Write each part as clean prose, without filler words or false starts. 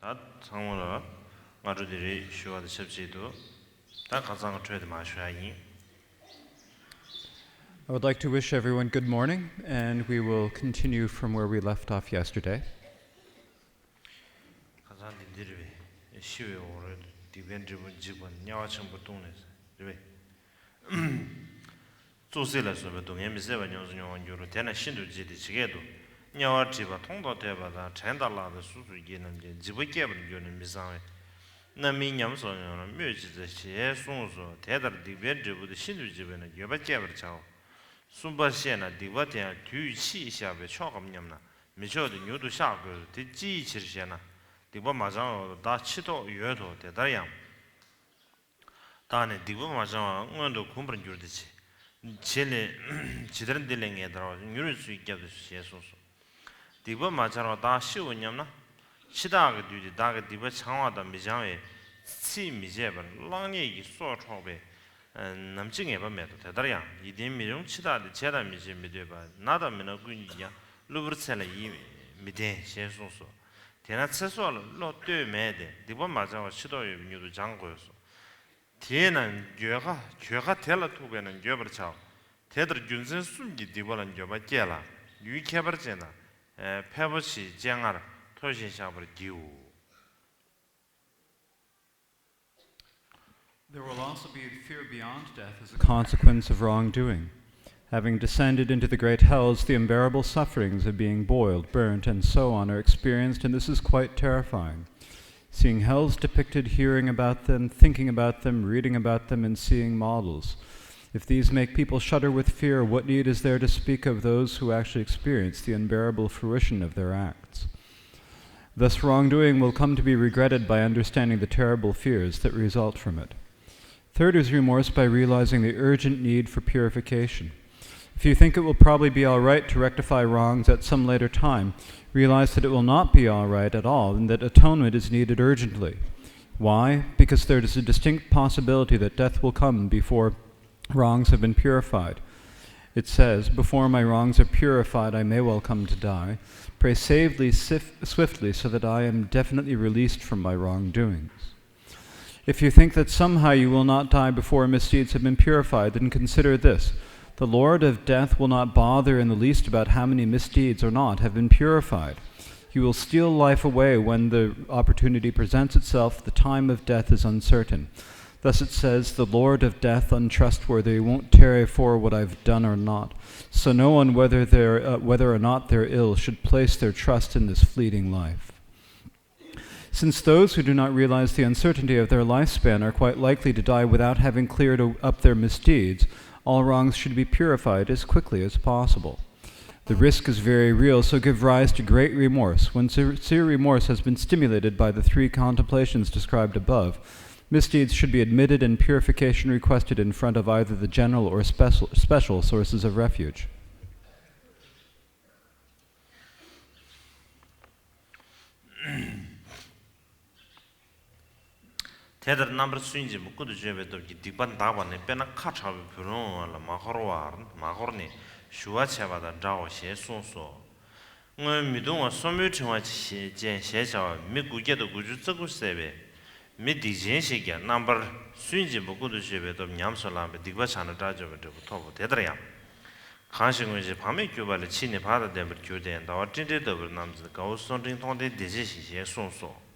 다 상원어 마주들이 쉬어도 첩지도 다 가상 트레이드 마셔야이. I would like to wish everyone good morning, and we will continue from where we left off yesterday. 가상 dindir비 쉬어에 오르 디벤드분 집은 냐와청부 동네서. 그래. 조세라서 동에 미세바 녀선용원주로 대나 신도지디 지게도 냐와 집아 통도 대바다 전달라도 수수기는 게 집을 깨버린 교는 미상에 나미냠소는 묘지의 시에 송소 대달 디벤드부의 신도집에는 여바 깨버려 순바시에나 디바티아 뒤치샤베 초감냠나 미쳐도 뉴도 샤고 디지치르시나 디바 마장 다 치도 유에도 대다양 다네 디바 마장 응원도 kumbrın 줄듯이 젤레 지드른 딜랭에 들어 뉴를 수 있게 해서 디바 마장 다 쉬우냠나 치다가 뒤지 다가 디바 창화다 미장에 치 미제버 랑이 소초베 남증에 봐매도 되더라. 이딘 미용 치다데 제다 미제 미되바 나다면은 군이야. 루브르셀에 이 미대 셰소소. 대나 채소를 로뜨매데 디바 맞아가 시도에 뉴도 장고였어. 뒤에는 죄가 될라 투베는 죄버쳐. 대들 균선 숨기 디바는 죄바 깨라. 유케버제나 페버시 장알 토신샤버 기우. There will also be fear beyond death as a consequence of wrongdoing. Having descended into the great hells, the unbearable sufferings of being boiled, burnt, and so on are experienced, and this is quite terrifying. Seeing hells depicted, hearing about them, thinking about them, reading about them, and seeing models. If these make people shudder with fear, what need is there to speak of those who actually experience the unbearable fruition of their acts? Thus, wrongdoing will come to be regretted by understanding the terrible fears that result from it. Third is remorse by realizing the urgent need for purification. If you think it will probably be all right to rectify wrongs at some later time, realize that it will not be all right at all and that atonement is needed urgently. Why? Because there is a distinct possibility that death will come before wrongs have been purified. It says, "Before my wrongs are purified, I may well come to die. Pray save me swiftly so that I am definitely released from my wrongdoings." If you think that somehow you will not die before misdeeds have been purified, then consider this. The Lord of death will not bother in the least about how many misdeeds or not have been purified. He will steal life away when the opportunity presents itself. The time of death is uncertain. Thus it says, "The Lord of death, untrustworthy, won't tarry for what I've done or not." So no one, whether or not they're ill, should place their trust in this fleeting life. Since those who do not realize the uncertainty of their lifespan are quite likely to die without having cleared up their misdeeds, all wrongs should be purified as quickly as possible. The risk is very real, so give rise to great remorse. When sincere remorse has been stimulated by the three contemplations described above, misdeeds should be admitted and purification requested in front of either the general or special sources of refuge. 대들 넘버 스윙지 묶고도 제베도 디반 다반에 빼나 카차비 부르는 마호르니 슈와체바다 자오시에 송소 뭐 미동아 소묘청와 제제샤 미국에도 구주적고세베 미디젠시게 넘버 스윙지 묶고도 제베도 냠솔라베 디바차나 다저베도 토보 대들이야 간신군지 밤에 교발을 치니 받아 되면 교대한다 어딘데도 남즈 가우선딩 통대 대제시에 송소.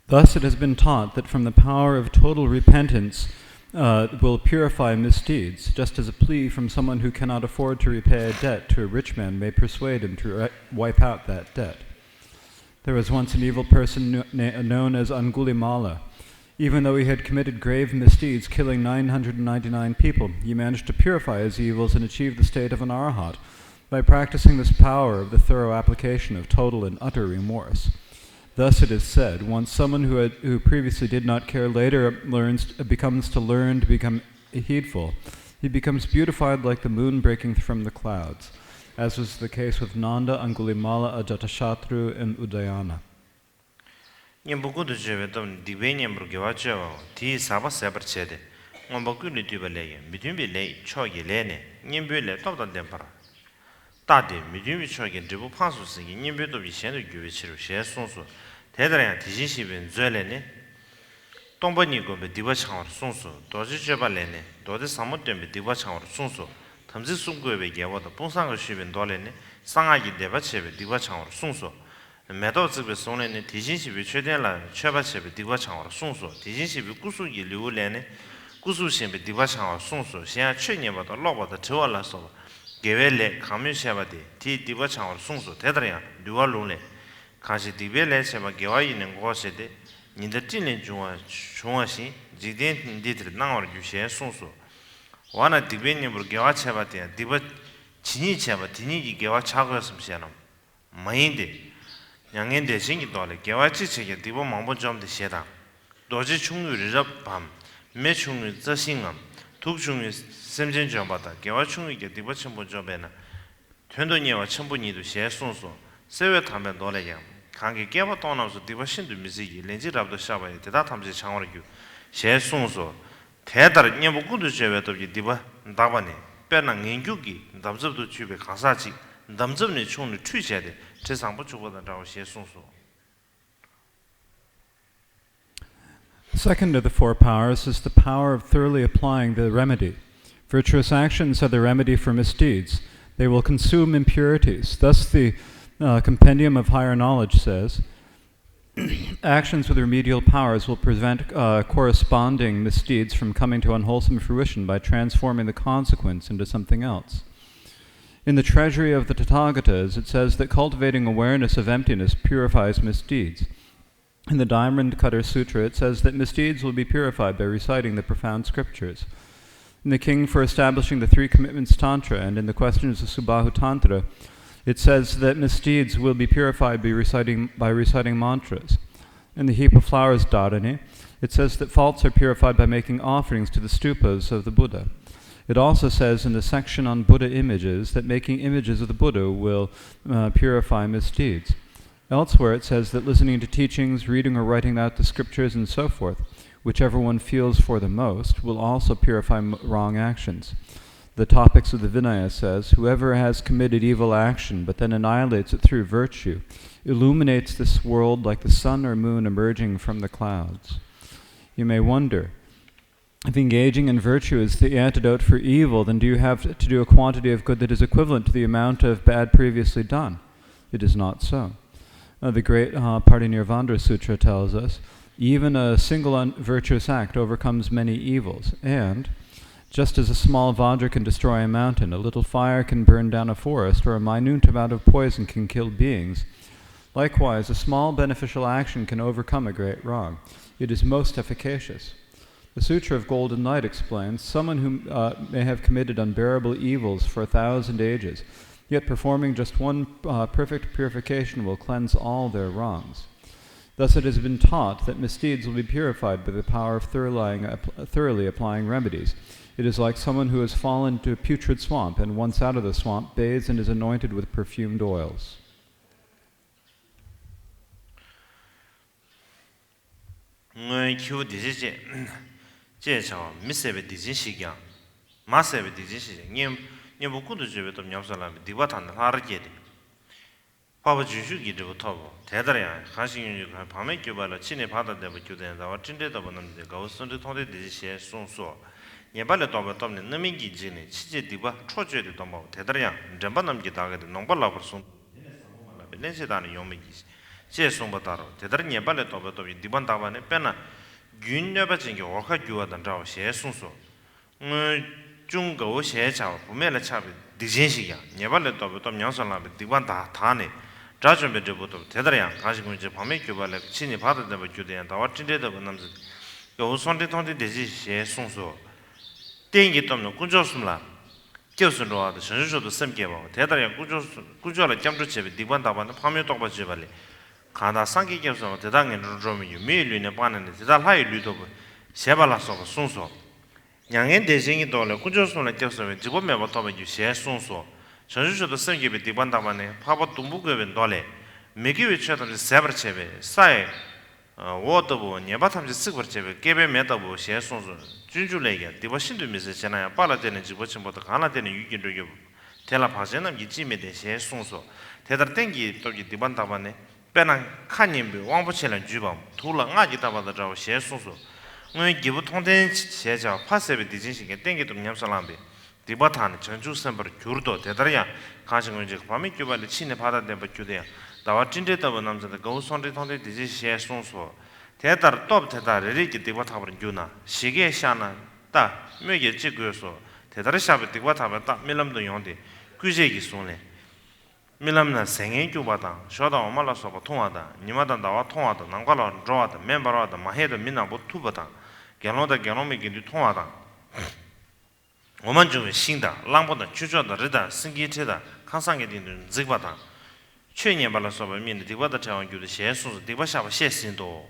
Thus it has been taught that from the power of total repentance will purify misdeeds, just as a plea from someone who cannot afford to repay a debt to a rich man may persuade him to wipe out that debt. There was once an evil person known as Angulimala. Even though he had committed grave misdeeds, killing 999 people, he managed to purify his evils and achieve the state of an arhat by practicing this power of the thorough application of total and utter remorse. Thus it is said, once someone who previously did not care later becomes to learn to become heedful, he becomes beautified like the moon breaking from the clouds, as was the case with Nanda, Angulimala, Ajatashatru, and Udayana. 다데 미주미 초게 드부 판수스기 님베도 비셴도 규비치로 셰송소 대다량 디진시빈 죄레네 동번이고 디바 창원 송소 도지 제발레네 도지 사무템 디바 창원 송소 탐지 송고에 개와도 봉상을 쉬빈 돌레네 상하기 대바체베 디바 창원 송소 매도 집에 손에네 디진시비 최대라 최바체베 디바 창원 송소 디진시비 구수기 류레네 구수신베 디바 창원 송소现在去年吧到老吧的车了说 개vel레 감유샤바디 디 디바 창을 송소 대더냐 류얼롱레 가시 디벨레 샤바 개와 있는 곳에데 니들 찐린 중화시 지된 니들 나वर 주시에 송소 와나 디베님으로 개와 차바디 디바 진이 차바 디니 개와 차거스면은 마인데 양엔데 신기 돌레 개와 지체게 디바 망본 점데 셰다 도지 충유르럽 밤 매충유 저신감 독중의 sem전점바다 개와 충위게 디버첨본점에나 전도니와 첨본이도 셰송소 세외 담에 놀래야 관계 개와 떠나서 디버신도 미지기 렌지랍도 샤바에 대다 탐지 창원을 셰송소 대다른 녀보고도 제외도 디버 다바네 빼는 연구기 담접도 주베 가사지 담접의 총을 취재돼 제상부 주보다라고 셰송소. Second of the four powers is the power of thoroughly applying the remedy. Virtuous actions are the remedy for misdeeds. They will consume impurities. Thus the Compendium of Higher Knowledge says, actions with remedial powers will prevent corresponding misdeeds from coming to unwholesome fruition by transforming the consequence into something else. In the Treasury of the Tathagatas, it says that cultivating awareness of emptiness purifies misdeeds. In the Diamond Cutter Sutra, it says that misdeeds will be purified by reciting the profound scriptures. In the King for Establishing the Three Commitments Tantra and in the Questions of Subahu Tantra, it says that misdeeds will be purified by reciting mantras. In the Heap of Flowers Dharani, it says that faults are purified by making offerings to the stupas of the Buddha. It also says in the section on Buddha images that making images of the Buddha will purify misdeeds. Elsewhere it says that listening to teachings, reading or writing out the scriptures and so forth, whichever one feels for the most, will also purify wrong actions. The Topics of the Vinaya says, whoever has committed evil action but then annihilates it through virtue, illuminates this world like the sun or moon emerging from the clouds. You may wonder, if engaging in virtue is the antidote for evil, then do you have to do a quantity of good that is equivalent to the amount of bad previously done? It is not so. The great Parinirvana Sutra tells us, even a single virtuous act overcomes many evils, and just as a small vajra can destroy a mountain, a little fire can burn down a forest, or a minute amount of poison can kill beings, likewise a small beneficial action can overcome a great wrong. It is most efficacious. The Sutra of Golden Light explains, someone who may have committed unbearable evils for 1,000 ages, yet performing just one perfect purification will cleanse all their wrongs. Thus it has been taught that misdeeds will be purified by the power of thoroughly applying remedies. It is like someone who has fallen into a putrid swamp and once out of the swamp bathes and is anointed with perfumed oils. Papa Jushu Gidu Tobo, Tedria, Hashing Pame Cubala, Chine Pada de Budan, our Tinde de Bonam, the Ghost on the Tonde de Share Son So. Yabala Toba Tom, Namiki Gini, Chichi Diba, Troje de Tomo, Tedria, Jambanam Gitaga, Nombala Person, Lensedan Yomigis, Share Sombataro, Tedria Bala Toba Tobi, Dibantavane, Pena, Gun never think or Hajua than Draw Share Son So. Jungo Share Chow, Pumela Chabi, Dijensia, Yabala Toba Tom Yansala, Dibanta Tane. Judgment Debuto, Tedrian, Hashing Pamekubala, Chini Pada de Budan, our Tinde de Bonam, go Sunday 20 disease, Share Son So. Dengi Tom, Kujosumla, Kilsunroa, the Shanju to Semkevo, Tedrian Kujola Jambuchev, Dibantaban, Pametoba Jivali, Kanda Sanki Kilson, Tedang and Romi, Million upon and Tedal High Ludo, Sebalas of Sonso. Young and Dezing Dollar, Kujosum like Kilson, Jibomeva Toba, you share Sonso. Shanju to Semke, Dibandavane, Papa Tumbuka and Dole, make you each other Sabercheve, Sai, Waterbo, Yabatam Silvercheve, Gabe Metabo, Share Sonso, Junju Lega, the Washington Mrs. Chena, Paladin and Jibochim, but the Canadian you can do you. tela pasenam gi jime de she sungso tedar tengi to gi diban tabane penang khanim be wangbo chelan jubam tula nga gi tabada jaw she sungso ngoi gibu tongden she ja pasebe dijin shige tengi tum nyamsalambe 디바탄 전주 선벌 규르도 대다리야 가정을 즉 밤이 규발이 친에 받아된 법규대야 나와 진제다고 남자들 거우선리 통대 디지시에 송소 대다르 또 대다르리 디바타버는 규나 시계 샤나 따 매게 찍고서 대다르 샤베 디바타버 따 밀람도 용데 규제기 손에 밀람나 생애 규바다 쇼다 엄마라서 통하다 니마다 나와 통하다 난가라 좋아다 멤버라다 마해도 민나고 투바다 개노다 개노미기 통하다 我们就新的浪波的居住的日的生计车的看上个的这个的去年把那所谓面的这个的这样有的些数这个下不些新多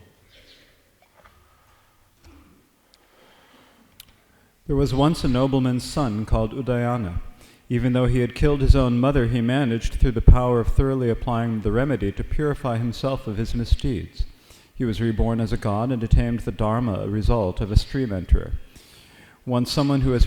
There was once a nobleman's son called Udayana. Even though he had killed his own mother, he managed, through the power of thoroughly applying the remedy, to purify himself of his misdeeds. He was reborn as a god and attained the dharma, a result of a stream enterer. Once someone who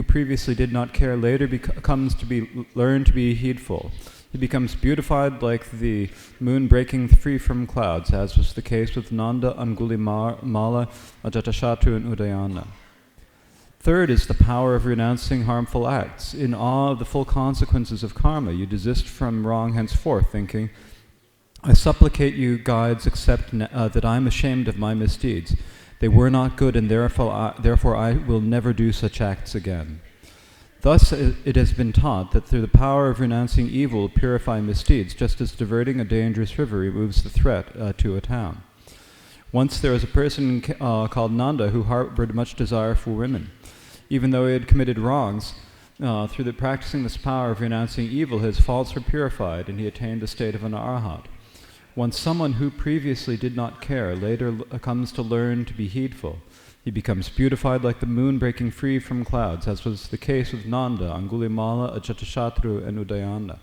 previously did not care later comes to learn to be heedful. He becomes beautified like the moon breaking free from clouds, as was the case with Nanda, Angulimala, Ajatashatru, and Udayana. Third is the power of renouncing harmful acts. In awe of the full consequences of karma, you desist from wrong henceforth, thinking, I supplicate you, guides, accept that I am ashamed of my misdeeds. They were not good, and therefore I will never do such acts again. Thus it has been taught that through the power of renouncing evil will purify misdeeds, just as diverting a dangerous river removes the threat to a town. Once there was a person called Nanda who harbored much desire for women. Even though he had committed wrongs, through practicing this power of renouncing evil, his faults were purified, and he attained the state of an arhat. Once someone who previously did not care later comes to learn to be heedful, he becomes beautified like the moon breaking free from clouds, as was the case with Nanda, Angulimala, Ajatashatru, and Udayana.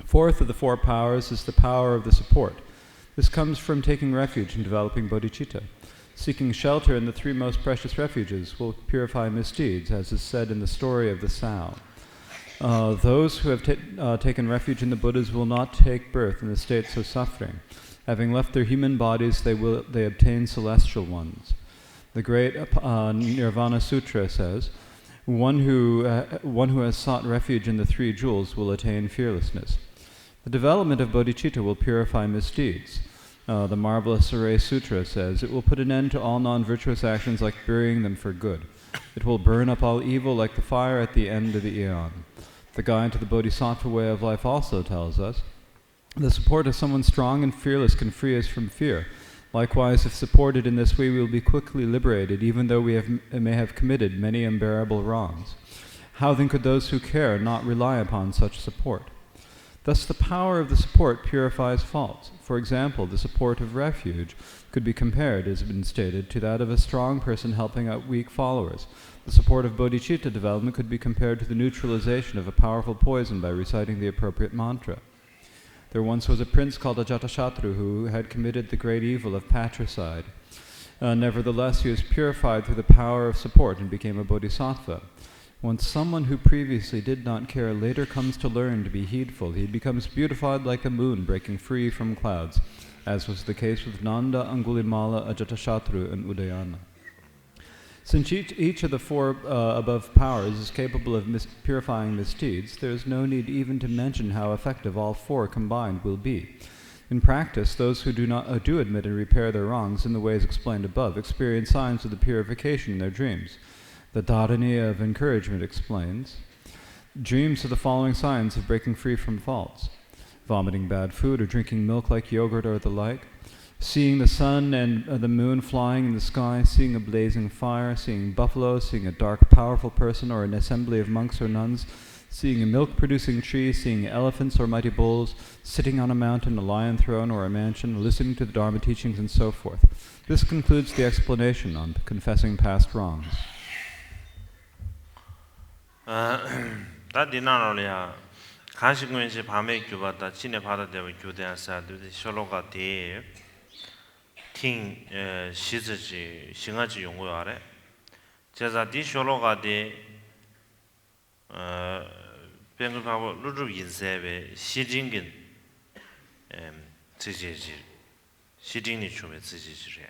Fourth of the four powers is the power of the support. This comes from taking refuge in developing bodhicitta. Seeking shelter in the three most precious refuges will purify misdeeds, as is said in the story of the sow. Those who have taken refuge in the Buddhas will not take birth in the states of suffering. Having left their human bodies, they obtain celestial ones. The great Nirvana Sutra says, one who has sought refuge in the three jewels will attain fearlessness. The development of bodhicitta will purify misdeeds. The marvelous Array Sutra says, it will put an end to all non-virtuous actions like burying them for good. It will burn up all evil like the fire at the end of the eon. The guide to the bodhisattva way of life also tells us, the support of someone strong and fearless can free us from fear. Likewise, if supported in this way, we will be quickly liberated, even though we may have committed many unbearable wrongs. How then could those who care not rely upon such support? Thus the power of the support purifies faults. For example, the support of refuge could be compared, as has been stated, to that of a strong person helping out weak followers. The support of bodhicitta development could be compared to the neutralization of a powerful poison by reciting the appropriate mantra. There once was a prince called Ajatashatru who had committed the great evil of patricide. Nevertheless, he was purified through the power of support and became a bodhisattva. Once someone who previously did not care later comes to learn to be heedful, he becomes beautified like the moon breaking free from clouds, as was the case with Nanda, Angulimala, Ajatashatru, and Udayana. Since each of the four above powers is capable of purifying misdeeds, there is no need even to mention how effective all four combined will be. In practice, those who do admit and repair their wrongs in the ways explained above experience signs of the purification in their dreams. The Dharani of encouragement explains, dreams are the following signs of breaking free from faults: vomiting bad food or drinking milk like yogurt or the like, seeing the sun and the moon flying in the sky, seeing a blazing fire, seeing buffaloes, seeing a dark, powerful person or an assembly of monks or nuns, seeing a milk-producing tree, seeing elephants or mighty bulls, sitting on a mountain, a lion throne, or a mansion, listening to the Dharma teachings, and so forth. This concludes the explanation on confessing past wrongs. 다 디나로리아 간식군시 밤에 교받다 진에 받아대고 교대한사 쇼로가 대 팅 시즈지 싱아지 용어 아래 제자 디 쇼로가 대 뱅글하고 루루 인세베 시징긴 지지지 시징이 춤에 지지지래.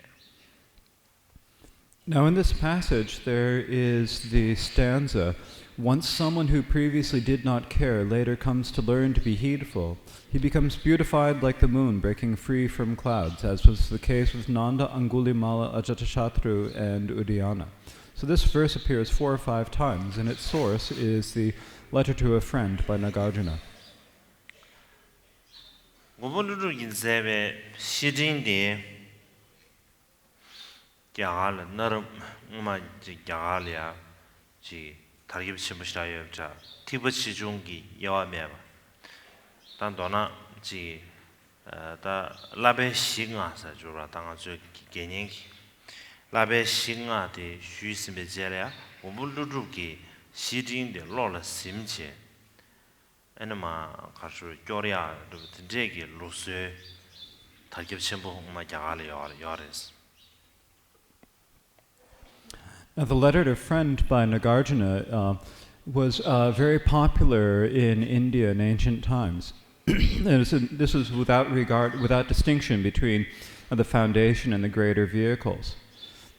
Now, in this passage, there is the stanza, once someone who previously did not care later comes to learn to be heedful, he becomes beautified like the moon breaking free from clouds, as was the case with Nanda, Angulimala, Ajatashatru, and Udayana. So this verse appears 4 or 5 times, and its source is the Letter to a Friend by Nagarjuna. 오버루루 인세베 시징디 야알 너름 지 야알이야 지 다르게 심으시라요 자 티버치 중기 여와메 단도나 지다 라베 싱아사 주라 당아 저 개념 라베 싱아데 쉬스메 제랴 오불루루기 시진데 로라 심체 에나마 가수 교리아 드제기 루스 다르게 심부 마 야알이요 야레스. Now, the Letter to a Friend by Nagarjuna was very popular in India in ancient times. And this is without distinction between the foundation and the greater vehicles.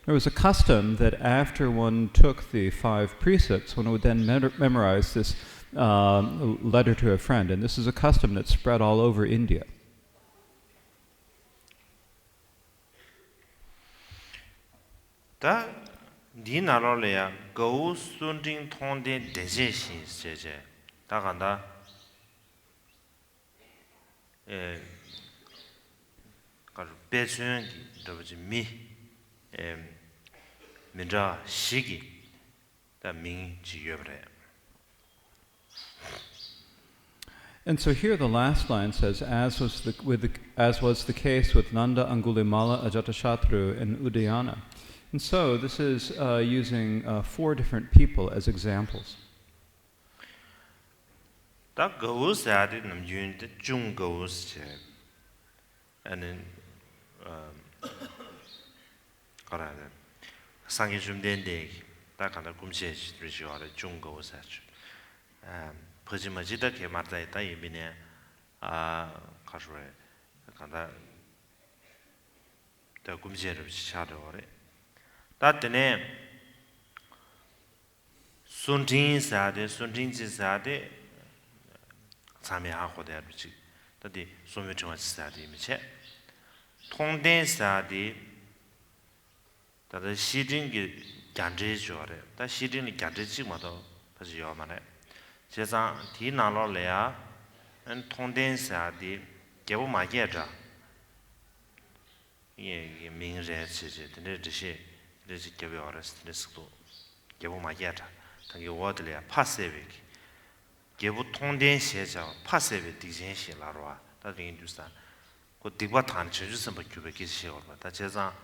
There was a custom that after one took the 5 precepts, one would then memorize this letter to a friend. And this is a custom that spread all over India. 니 나라래야 고 순딩 통된 대제신 세제 다간다 가르 배춘 더버지 미 민자 시기 다 민지여브래. And so here the last line says, as was the case with Nanda, Angulimala, Ajatashatru, and Udayana. And so this is using 4 different people as examples. 다 고스야데 남윤데 중고스 and 가라데 상기 좀된데 다 간다 꿈시지 드리시오래 중고스 버지마지다 개마다 있다 이비네 가수에 간다 다 꿈시를 시차도래 다때네 순진사데 순진지사데 참여하고대 아버지 다디 소묘정화지사데 미체 통된사데 다들 시진기 간제죠래 다 시진이 간제지마도 다시 요만해 제상 디나로래야 엔 통된사데 개보 마게자 예 민제지지 근데 this give your rest this to give my yet thank you what le passive give 통된 세자 passive 디젠시 라로아 다들 인두사 그 디바 탄 전주 선바 규백이 시어 다 제자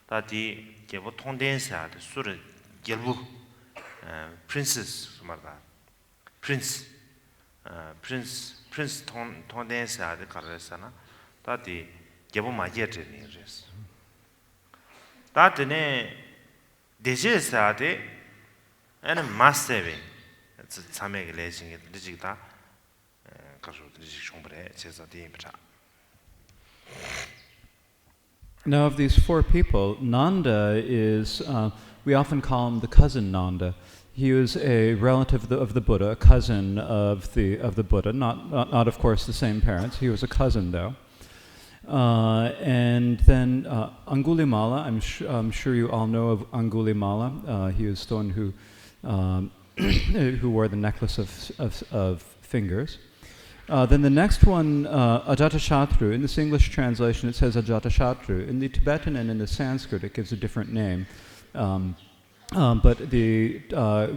다디 give 통된 세다 수르 결부 princess 말다 prince 통된 세다 가르사나 다디 give my yet 니르스 다드네 대제사데 엔 마스터베 참여게 레징이 드지다 가서 드지 총벌에 제사디입니다. Now, of these 4 people, Nanda is, we often call him the cousin Nanda. He was a relative of the Buddha, a cousin of the Buddha, not of course the same parents. He was a cousin though. And then Angulimala, I'm sure you all know of Angulimala. He was the one who who wore the necklace of fingers. Then the next one, Ajatashatru. In this English translation, it says Ajatashatru. In the Tibetan and in the Sanskrit, it gives a different name. But the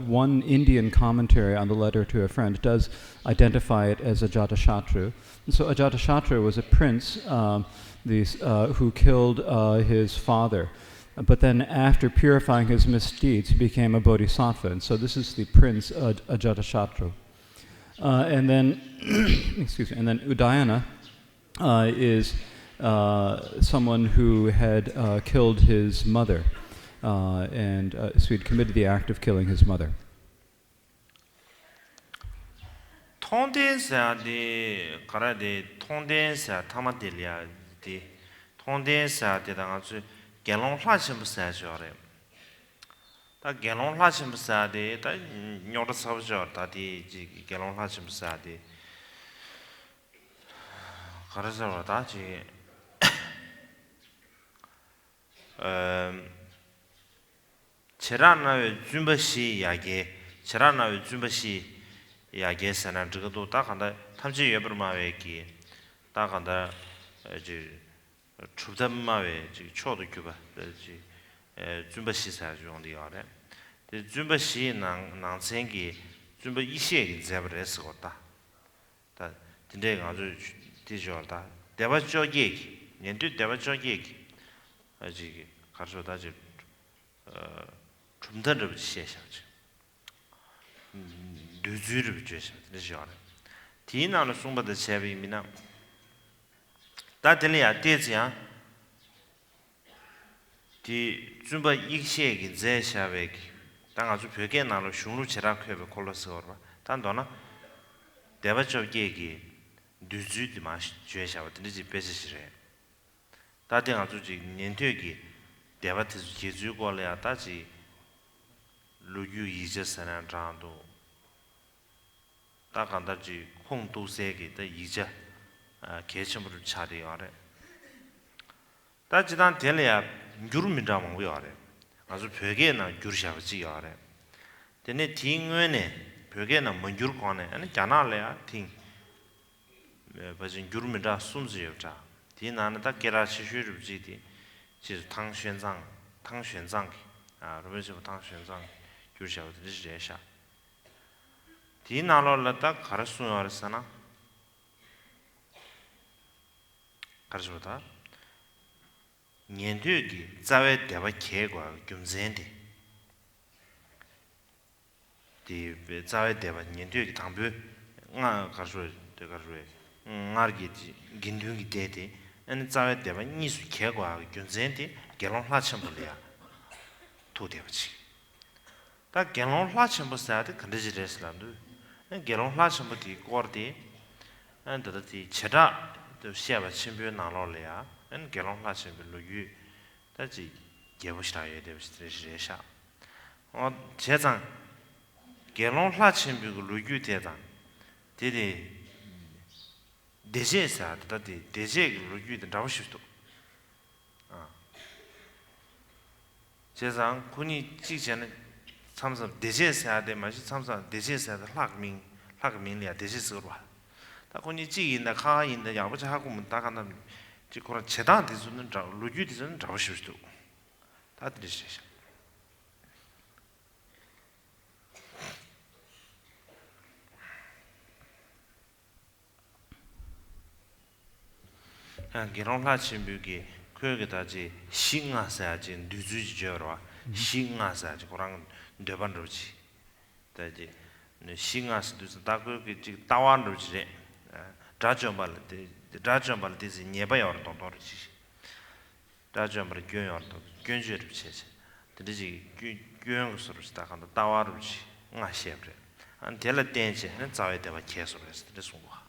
one Indian commentary on the Letter to a Friend does identify it as Ajatashatru. And so Ajatashatru was a prince who killed his father. But then after purifying his misdeeds, he became a bodhisattva. And so this is the prince Ajatashatru. And then, excuse me, and then Udayana is someone who had killed his mother. So he'd committed the act of killing his mother. 통대사 디 가라데 통대사 타마딜이야 디 통대사 데다가 주 개롱 화심부사죠래 다 개롱 화심부사데 다 녀도 사부죠 다디 지 개롱 화심부사데 가라서 다지 제라나의 준비시 이야기 제라나의 준비시 이야기에서는 저것도 딱 한다 탐지 예불마외기 딱 한다 이제 추담마외 지 초도 교바 지 준비시 사용이 알아 준비시 낭생기 준비 이시에 잡으려서 왔다 다 근데 아주 뒤져다 대바죠 얘기 년도 대바죠 얘기 아직 가서다 지 좀 더 시행하죠. 류주를 주셔. 그죠? 디나는 송바의 제비미나 다들이야 대지야. 디 준비 익시에기 제샤베기. 당 아주 벽에 나로 슝루 제라크에 콜로스거라. 단도나 대바적 얘기 류주디 마시 주셔. 드리지 베시시래. 다들 아주 지 년되기 대바트 제주고래야 다지 루유 이제서는 장도 다간다지 콩도세게 더 이제 개침을 차려야래 다지단 될래야 유르미라면 왜야래 아주 벽에나 유르샤지야래 근데 딩외네 벽에나 뭐 유르거네 아니 자나래야 딩 버진 유르미라 숨지요자 디나는 다 게라시슈르지디 就是汤玄奘啊，如果是汤玄奘，就是晓得这是这下。第哪了他卡了送要的啥呢？卡说他年头的在外台湾开过金山的，的在外台湾年头的当兵，我卡说这个说，我给金头的爹的。 안 자외 때문에 니수 개과 균zen데 개론 화천불이야 도대버지 다 개론 화천불사데 근데지레슬람도 개론 화천불이 꼬르디 안더디 체다 또 시아바 침변 나로래야 안 개론 화천불로 유 다지 개보시라야 되버시레샤 제장 개론 화천불로 유 대장 데데 대제사 다디 대제를 유도 나오시도 제상 군이 지전에 참선 대제사에 마시 참선 대제사의 학민이야 대제스로 와. 다 군이 지인다 가인다 야부지 하고 문 다가는 지코라 제단한테 주는 자 루유디는 나오시도 다 들으시죠. 기론라침비기 그에다지 싱아사지 뉴주지저와 싱아사지 고랑 되반로지 다지 싱아스도 다그게 지 따완로지 다점발데 네바여 동도르지 다점발 교연도 견주르지 드리지 교연스로 시작한다 따와르지 나시에브레 안 텔라 땡치는 자외 대바 계속해서 됐습니다.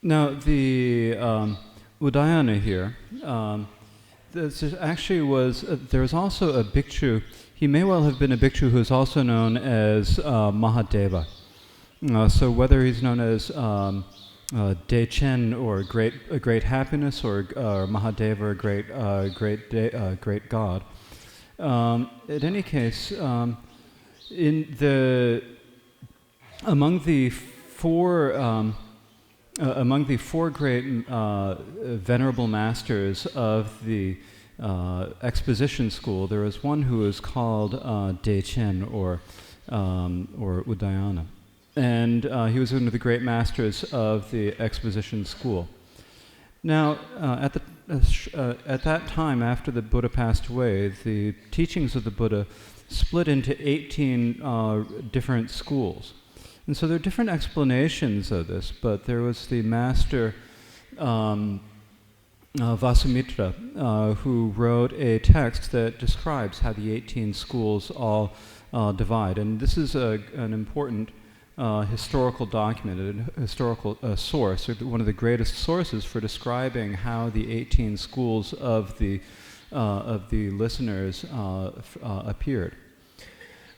Now, the Udayana here, this actually was, there was also a bhikshu, he may well have been a bhikshu who is also known as Mahadeva. So whether he's known as Dechen or great happiness or Mahadeva or great God. In any case, among the four great venerable masters of the exposition school, there was one who was called Dechen or Udayana, and he was one of the great masters of the exposition school. Now, at that time, after the Buddha passed away, the teachings of the Buddha split into 18 different schools. And so there are different explanations of this, but there was the master Vasumitra, who wrote a text that describes how the 18 schools all divide. And this is an important historical document, a historical source, one of the greatest sources for describing how the 18 schools of the listeners appeared.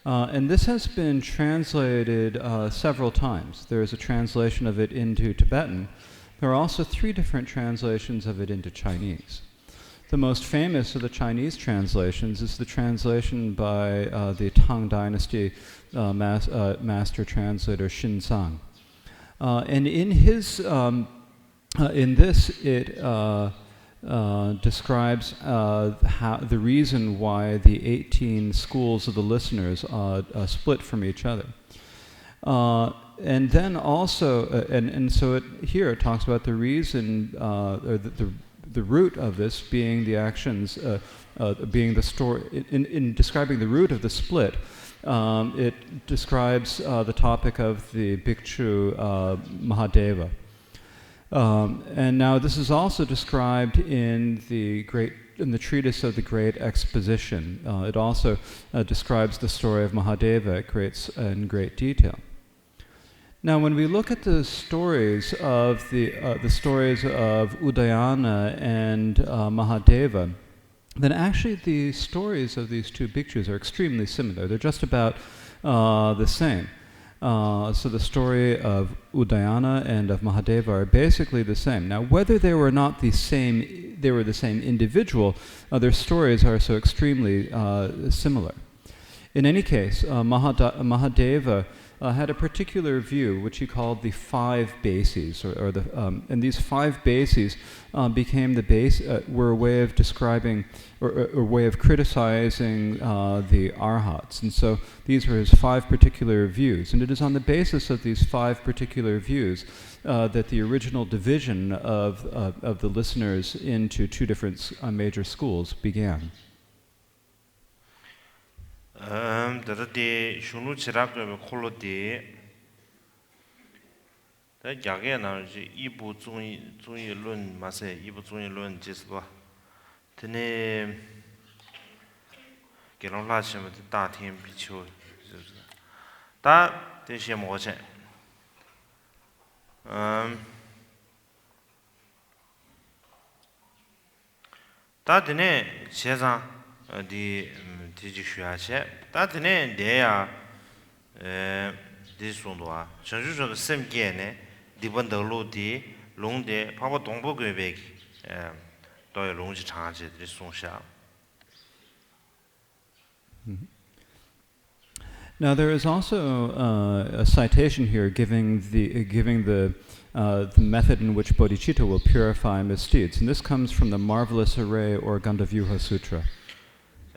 And this has been translated several times. There is a translation of it into Tibetan. There are also 3 different translations of it into Chinese. The most famous of the Chinese translations is the translation by the Tang Dynasty master translator Xinzang. And in his, in this, it describes how the reason why the 18 schools of the listeners split from each other. And then also, and so here it talks about the reason, or the root of this being the actions, being the story. In describing the root of the split, it describes the topic of the Bhikshu Mahadeva. And now this is also described in the treatise of the Great Exposition. It also describes the story of Mahadeva in great detail. Now, when we look at the stories of the stories of Udayana and Mahadeva, then actually the stories of these 2 bhikshus are extremely similar. They're just about the same. So the story of Udayana and of Mahadeva are basically the same. Now, whether they were the same individual, their stories are so extremely similar. In any case, Mahadeva had a particular view, which he called the 5 bases, and these 5 bases became were a way of describing or a way of criticizing the arhats. And so these were his 5 particular views, and it is on the basis of these 5 particular views that the original division of the listeners into 2 different major schools began. 다들 슈누 지락을 콜로디 다 야게 나지 이부 중이 론 마세 이부 중이 론 지스바 드네 게론라시면 다팀 비초 다 대시 뭐지 다 드네 세상 디 디지슈아체 다드네 데야 디송도아 전주적으로 셈게네 디번더로디 롱데 파바 동북괴백 또의 롱지 장아제들이 송샤. Now there is also a citation here giving the method in which bodhicitta will purify misdeeds, and this comes from the Marvelous Array or Gandavyuha Sutra.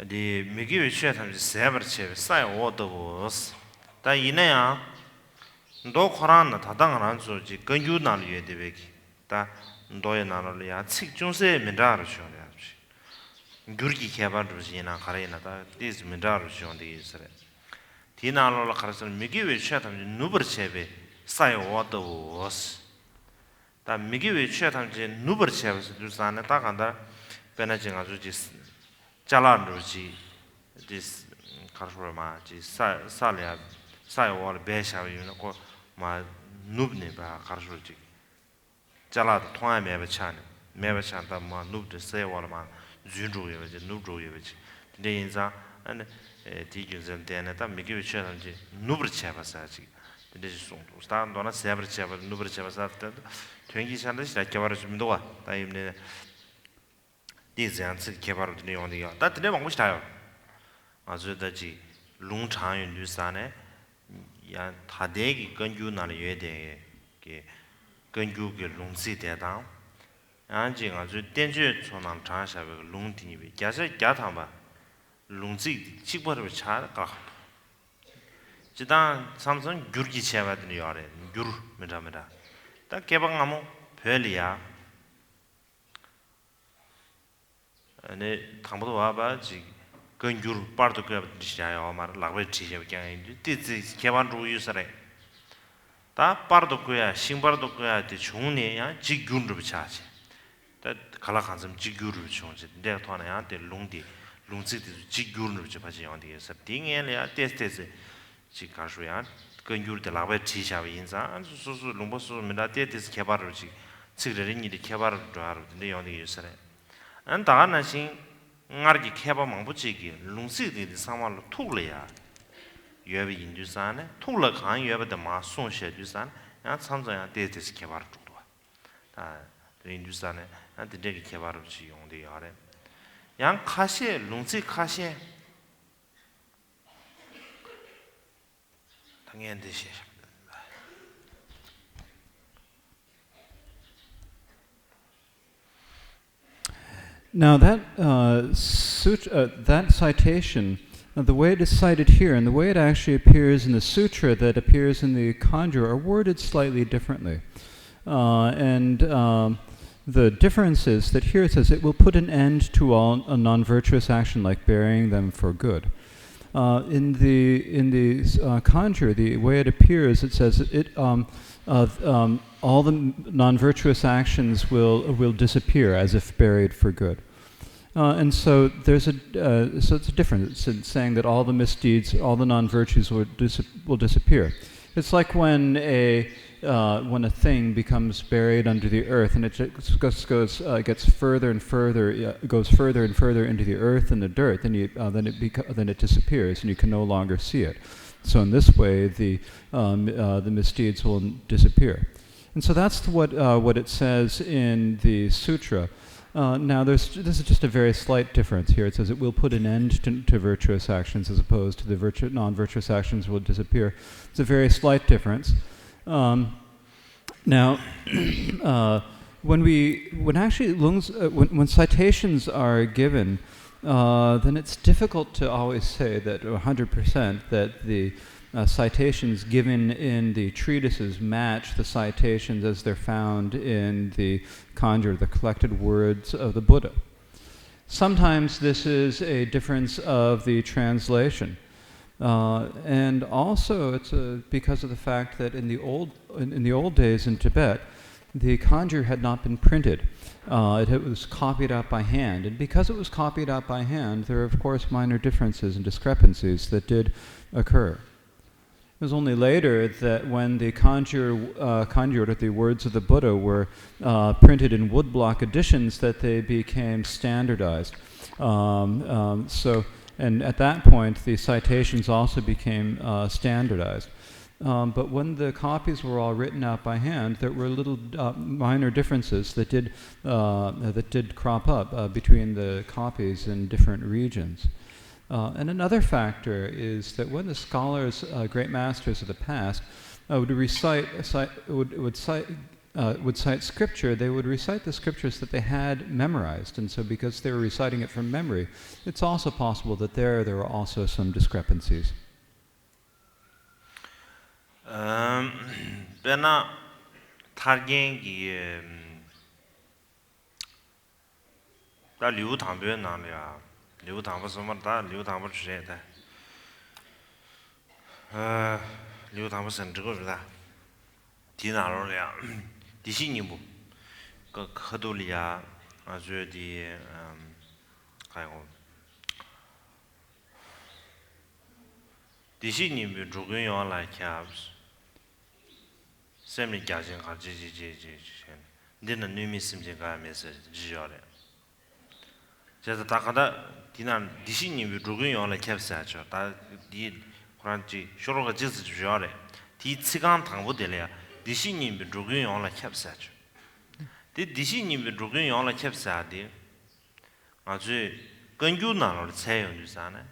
디 미기위 쉐탐지 세버체 사이 오더보스 다 이내야 너 코란나 다당한 소지 근유나를 예데베기 다 너의 나를야 측중세 민다를 쇼야지 귤기 개발로지나 가래나다 디즈 민다를 쇼데 이스레 디나를 가르서 미기위 쉐탐지 누버체베 사이 오더보스 다 미기위 쉐탐지 누버체베스 두산에 다간다 베나징아 주지 Jalanruji, this Karfurma, Salia, Sayawal, Besha, my Nubniba, Karsuji. Jalad, Twine Mevachan, Mevachan, Nub the Saywalma, Zundru, Nubru, Dainza, and teachers and Deneta, Mikivicha, Nubri Chavasaji. This is soon. Stand on a separate Chavar, Nubri Chavas after 20 Sanders, like Kavaras Mindoa, time. These answers came out of the on the that never was tired. As with the G, long time in Lusane, Yan Tadegi, Gunju Naliede, Gunju, Lungsi down. Anjing as with danger from Amtash have a long TV. Jazzy Gatamba, Lungsi, Chipper with Chad. Jidan Samson, Gurgi Chava in the yard, Gur Medameda. That Kebangamo, Pelia. 네 당보도 와봐지 근규 빠르도 그 지야요 말 라고 지야 그냥 디지 개발 루유스래 다 빠르도 그야 싱바르도 그야 디 중네야 지균으로 비차지 다 갈아간좀 지규를 총지 내가 토하냐 때 롱지 지규를 좀 하지 양데 딩에야 테스트에서 지가수야 근규를 라베 지샤 인자 수수 롱보수 미다 테스트 개발을 지 지그레니 개발을 하러 근데 양데 있어요 안 다가나신 ngārgi kheba māngbō chīki lōngsī dīdi sāngwā lō tūk lō yā yuwa yin dū sāne tūk lō kāng yuwa dā mā sōng shē dū sāne yā tsāngzō yā dē dē sī kheba rō chūk dō wā dā yin dū sāne yā dē dē kī kheba rō chī yōng dē yā rē yā kāshē lōngsī kāshē dā ngā dē shē Now that that citation, the way it is cited here and the way it actually appears in the sutra that appears in the Kanjur are worded slightly differently. The difference is that here it says it will put an end to all a non-virtuous action like burying them for good. In the Kanjur, the way it appears, it says all the non-virtuous actions will disappear as if buried for good. And so there's so it's a difference. It's saying that all the misdeeds, all the non-virtues will disappear. It's like when a thing becomes buried under the earth, and it gets further and further, goes further and further into the earth and the dirt. Then it disappears, and you can no longer see it. So in this way, the misdeeds will disappear. And so that's what it says in the sutra. Now, this is just a very slight difference here. It says it will put an end to virtuous actions as opposed to the non-virtuous actions will disappear. It's a very slight difference. Now, when citations are given, then it's difficult to always say that 100% that the citations given in the treatises match the citations as they're found in the Kanjur, the collected words of the Buddha. Sometimes this is a difference of the translation. And also it's because of the fact that in the old days in Tibet, the Kanjur had not been printed. It was copied out by hand. And because it was copied out by hand, there are of course minor differences and discrepancies that did occur. It was only later that when the Kanjur, the words of the Buddha, were printed in woodblock editions that they became standardized. And at that point, the citations also became standardized. But when the copies were all written out by hand, there were little minor differences that did crop up between the copies in different regions. And another factor is that when the scholars, great masters of the past, would cite scripture, they would recite the scriptures that they had memorized. And so because they were reciting it from memory, it's also possible that there were also some discrepancies. Bena targengi da liu tangbe na ya liu tangba somar da liu tangba chhe da liu tangba sen zhe ge da di na lo ya di xi ni bu ge ke du li ya a zhe di hai wo di xi ni bu zhu gen yang lai kya semli gyajin ka ji dina numi simjin ka mese ji yore jada takada dina dishi nimi rugun yore kepsa cho ta di quran ji shoro ga jiz ji yore di tsigang tangbo dele ya dishi nimi rugun yore kepsa cho di dishi nimi rugun yore kepsa di ma ji gengyu na lo cai yong ju sa ne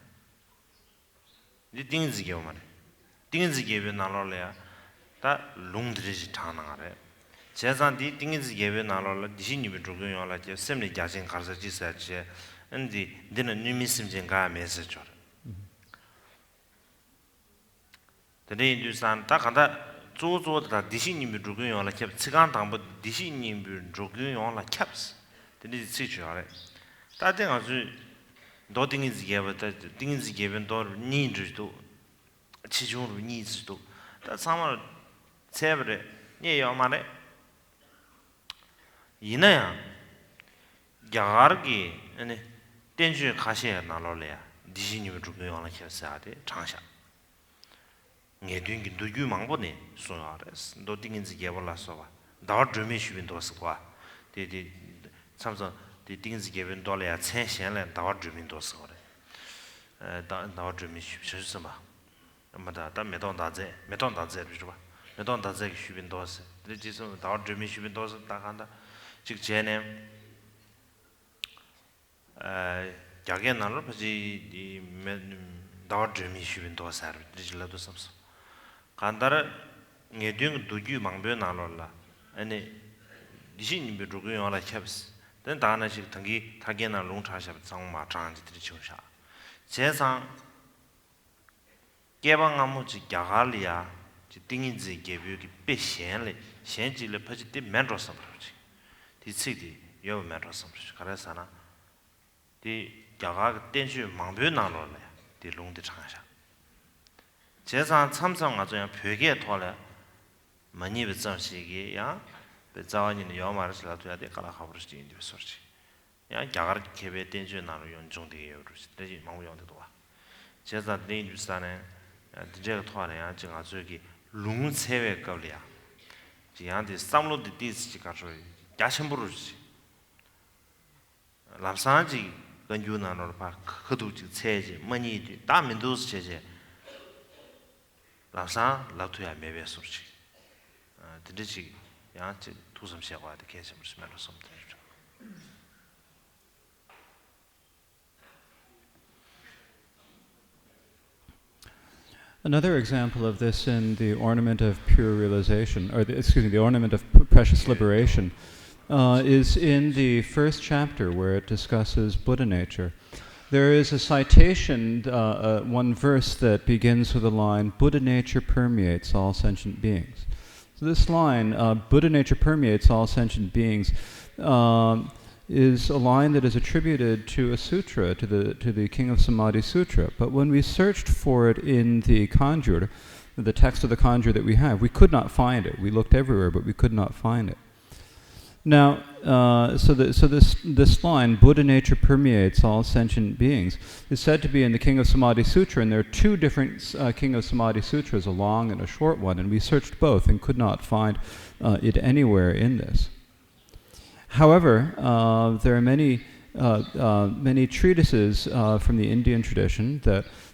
di dingzi ge ma dingzi ge be na lo le ya 다 롱드리지 타나래 제산디 띵이지 예베 나로라 디시니베 조경요라 제 셈리 자신 가서 지사체 근데 되는 뉴미심진 가 메시지 근데 인두산 다 간다 조조다 디시니베 조경요라 캡 치간 당부 디시니베 조경요라 캡스 근데 지치요래 다들 아주 너 띵이지 예베다 띵이지 예베 더 니즈도 지중으로 니즈도 다 상말 세브레 예 요마네 이나야 야가르기 아니 땡주 가시에 나로래야 디신이 주고 영화 켜서야돼 장샤 녜딩기 누유 망보네 소야레스 너 띵인지 개발라서 봐 다 드미 쉬빈도스 과 디디 참서 디 띵인지 개빈도래야 천신래 다 드민도스 거래 다 드미 쉬서 봐 아마다 다 메돈다제 비죠 봐 메돈다제 쉬빈도스 디지서 다 드미 쉬빈도스 다 간다 즉 제네 야게 나로 버지 이 다워드미 쉬빈도 사르 디질라도 섬서 간다라 녜딩 두규 망베 나로라 아니 디신 비르고 요라 챵스 된 다나식 당기 타게나 롱차샤 상마 장지 드리초샤 제상 개방 아무지 야갈리아 지 띵인지 개비기 빼셴레 셴지레 퍼지 띠 맨로서 버지 디치디 요 맨로서 버지 가라사나 디 야가 땡슈 망벼 나로래 디 롱디 장샤 제상 참성 아주 벽에 돌래 많이 비자시기 야 비자원이 요마르슬라 돼야 돼 가라 하버스 인디 소르지 야 야가 개베 땡슈 나로 연종되게 요르지 대지 망우용도 와 제사 땡슈산에 디제가 토하냐 지금 아주 여기 롱세외 걸이야 지한테 삼로디 디스지 가서 야심부르지 람산지 건주나로 봐 그도지 체제 머니디 다민도스 체제 람산 라투야 매베 소치 드르지 야지 두섬시하고도 계속 무슨 말로 섬들 Another example of this in the ornament of pure realization, or the ornament of precious liberation, is in the first chapter where it discusses Buddha nature. There is a citation, one verse that begins with the line, Buddha nature permeates all sentient beings. So this line, Buddha nature permeates all sentient beings, is a line that is attributed to a sutra, to the King of Samadhi Sutra. But when we searched for it in the Kanjur, the text of the Kanjur that we have, we could not find it. We looked everywhere, but we could not find it. Now, so this line, Buddha nature permeates all sentient beings, is said to be in the King of Samadhi Sutra, and there are two different King of Samadhi Sutras, a long and a short one, and we searched both and could not find it anywhere in this. However, there are many treatises from the Indian tradition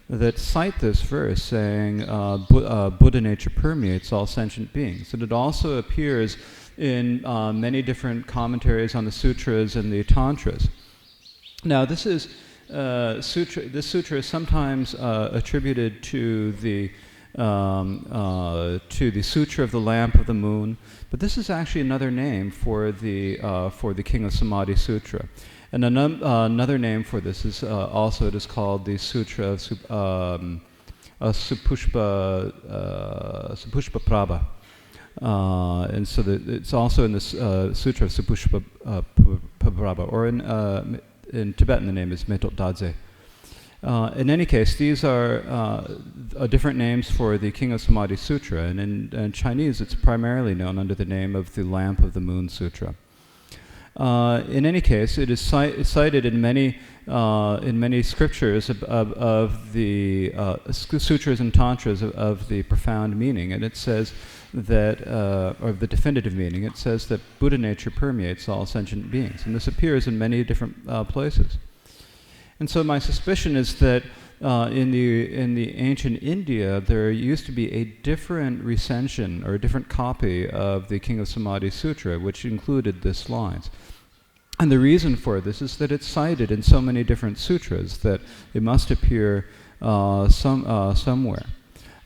that cite this verse, saying Buddha nature permeates all sentient beings, and it also appears in many different commentaries on the sutras and the tantras. Now, this sutra is sometimes attributed to the Sutra of the Lamp of the Moon, but this is actually another name for the King of Samadhi Sutra. And another name for this is it is called the Sutra of Supushpa Prabha. And so it's also in this Sutra of Supushpa Prabha, or in Tibetan the name is Metot Dadze. In any case, these are different names for the King of Samadhi Sutra, and in Chinese it's primarily known under the name of the Lamp of the Moon Sutra. In any case, it is cited in many scriptures of the sutras and tantras of the profound meaning, and it says that, or the definitive meaning, it says that Buddha nature permeates all sentient beings, and this appears in many different places. And so my suspicion is that in the ancient India, there used to be a different recension or a different copy of the King of Samadhi Sutra, which included this lines. And the reason for this is that it's cited in so many different sutras that it must appear somewhere.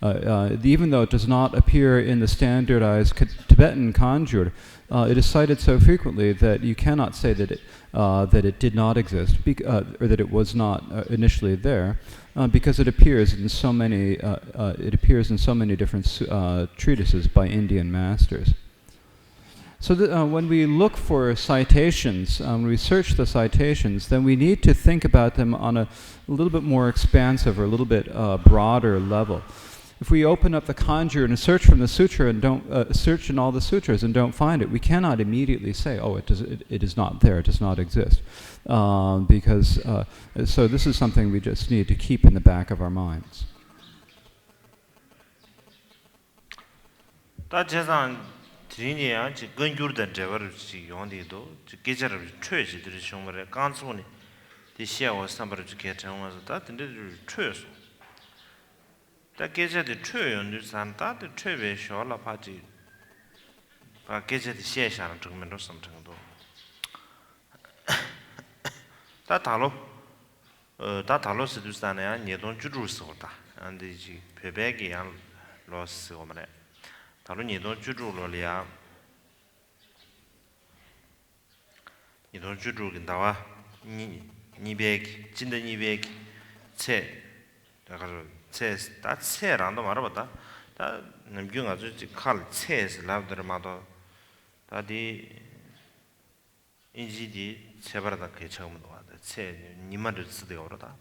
Even though it does not appear in the standardized Tibetan Kanjur, it is cited so frequently that you cannot say that it did not exist, or that it was not initially there, because it appears in so many different treatises by Indian masters. So when we look for citations, when we search the citations, then we need to think about them on a little bit more expansive or a little bit broader level. if we open up the Kanjur and search from the sutra and don't search in all the sutras and don't find it, we cannot immediately say, oh, it is not there, it does not exist, because so this is something we just need to keep in the back of our minds. 다 제상 드리니야 지 근규르던 제거를 지 용디도 지 계절을 최지들이 정말에 간수니 디시아와 삼바를 주게 정와서 다 근데 최소 다 계절의 최연들 산다데 최외 쇼라 파지 바 계절의 시에샤는 정면으로 som정도 다 달로 스두스다네야 니돈 주주스고다 안데 지 베베기 안 로스 오마네 다른 니돈 주주로리아 니돈 주주긴 나와 니백 진짜 니백 체 다가서 다 체란도 말아봤다 다 남경 아주 칼 체스 라브더마도 다디 인지디 체바라다 그 처음으로 와다 체 니만들 쓰대가 오르다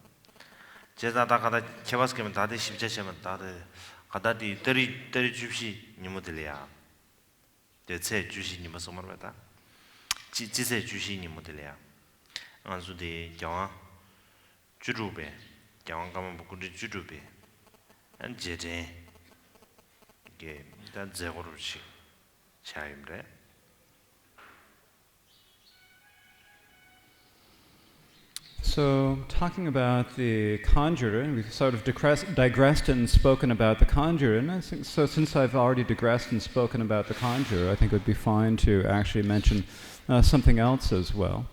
제자다 가다 개바스케면 다들 십제시면 다들 가다디 때리 줍시 니모들이야 대체 주시 니모 소말바다 지세 주시 니모들이야 안수디 경아 주루베 경아 가면 보고리 주루베 안 제제 이게 일단 제거로시 차임래 So, talking about the conjurer, and we've sort of digressed and spoken about the conjurer, and I think, so since I've already digressed and spoken about the conjurer, I think it would be fine to actually mention something else as well.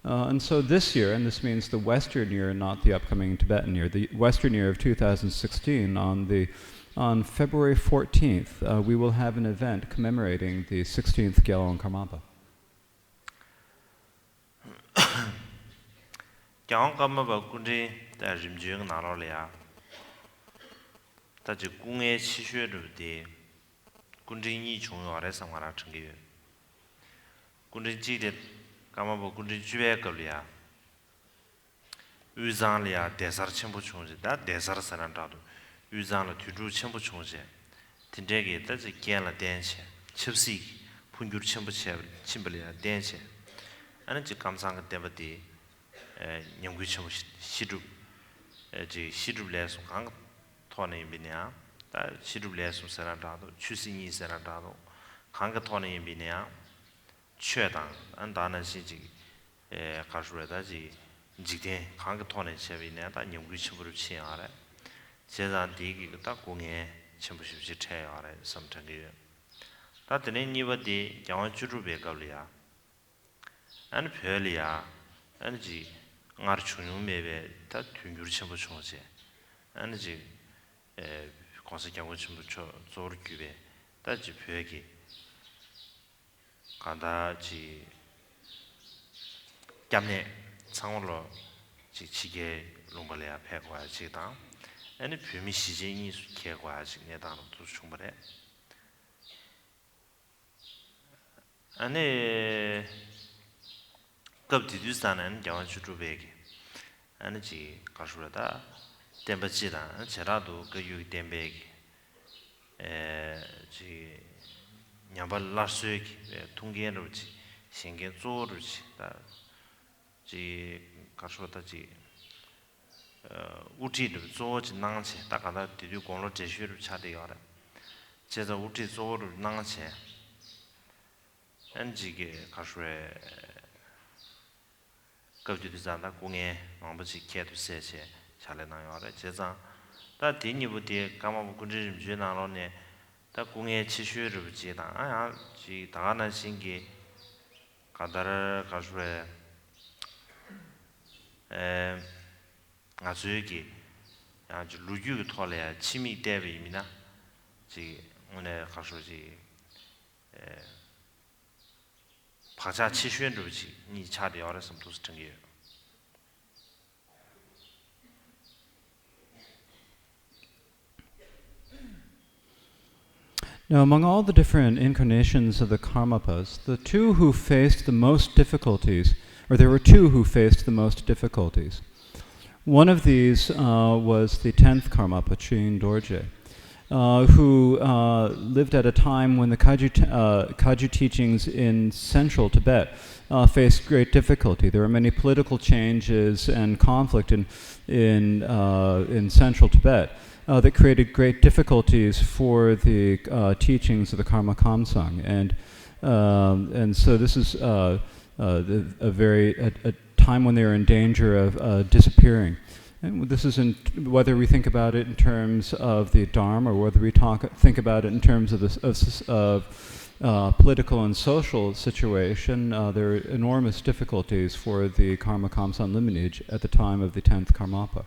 And so this year, and this means the Western year, not the upcoming Tibetan year, the Western year of 2016, on February 14th, we will have an event commemorating the 16th Gyalong Karmapa. 경험 감마 군지 다 림지응 나로래야 다지 공의 치슈르디 군지이 중요하래 상하라 청기 군지지데 감마 군지 주에 걸이야 유장리야 대사르 첨부 총지 다 대사르 사람다도 유장을 뒤주 첨부 총지 딘데게 다지 깨라 댄체 칩시 분규 첨부 침벌이야 댄체 아는지 감상가 때문에 nyamgui chabu shidrup shidrup lesum kang thone binya ta shidrup lesum sarandado chusingi sarandado kang thone binya chedang andana siji kashureda ji jigde kang thone chebinya ta nyamgui chabu chiare 제단 디기 딱 공에 첨부십시 채야래 섬탕게 다 드네 니버디 양원 주루베 걸이야 안 별이야 아니지 ngaru chunyu mebe ta tyungyur chenpo chungse anaji konsa kyangwa chenpo zoru gyube ta ji pyoegi kanda ji gyamne changwalo ji chige lungbalaya pekwa jigdang ane pyomi shije nyi su kekwa jigne danglo tu chungbare ane 급디두스다는 양원 주주베기 아니지 가수라다 템바지다 제라도 그 유기 템베기 지 냐발 라스기 통계로지 신경 조르지 지 가수라다지 우티도 조지 낭체 다가다 디디 공로 제시를 차대요라 제자 우티 조를 낭체 엔지게 가수에 급주디자다 공에 망부지 개도 세세 잘해나요래 제자 다 디니부디 까마부 군지림 주나로네 다 공에 치슈를 부지다 아야 지 다가나 신기 가다를 가수에 아주기 아주 루규 토래야 치미 대비입니다 지 오늘 가수지 파자 치슈엔르지 니 차리 알았으면 도스 정해 Now, among all the different incarnations of the Karmapas, the two who faced the most difficulties, or there were two who faced the most difficulties. One of these was the 10th Karmapa, Chin Dorje. who lived at a time when the Kagyu teachings in central Tibet faced great difficulty. There were many political changes and conflict in central Tibet that created great difficulties for the teachings of the Karma Kamsang, and so this is a time when they were in danger of disappearing. And this is whether we think about it in terms of the Dharma, or whether we think about it in terms of political and social situation. There are enormous difficulties for the Karma Kamsan lineage at the time of the 10th Karmapa.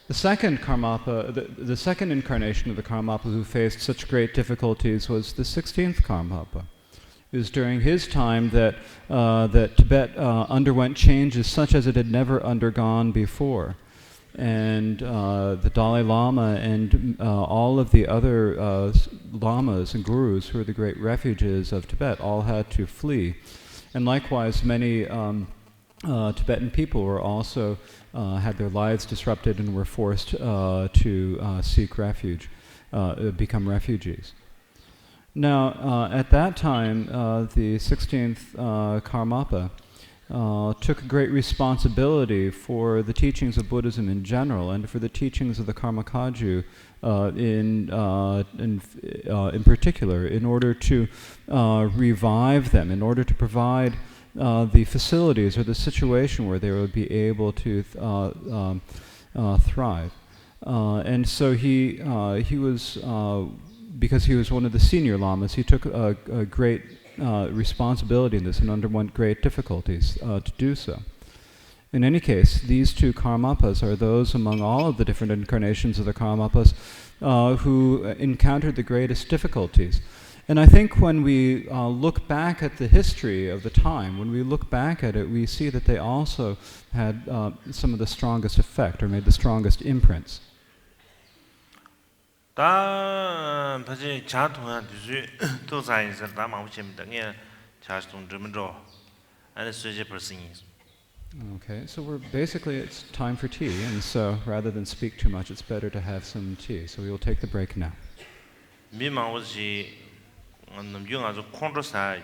The second Karmapa, the second incarnation of the Karmapa who faced such great difficulties was the 16th Karmapa. It was during his time that Tibet underwent changes such as it had never undergone before. And the Dalai Lama and all of the other lamas and gurus who were the great refuges of Tibet all had to flee. And likewise, many Tibetan people were also had their lives disrupted and were forced to seek refuge, become refugees. Now, at that time, the 16th Karmapa took great responsibility for the teachings of Buddhism in general and for the teachings of the Karma Kagyu in particular, in order to revive them, in order to provide the facilities or the situation where they would be able to thrive. And so he was, because he was one of the senior lamas, he took a great responsibility in this and underwent great difficulties to do so. In any case, these two Karmapas are those among all of the different incarnations of the Karmapas who encountered the greatest difficulties. And I think when we look back at the history of the time, when we look back at it, we see that they also had some of the strongest effect, or made the strongest imprints. 다 버지 자통한 뒤에 또 사이에서 다 마음심 등에 자동 드문로 아니 수제 벌승이. Okay, so it's time for tea, and so rather than speak too much, it's better to have some tea. So we will take the break now. 미망우지 남중 아주 콘트로사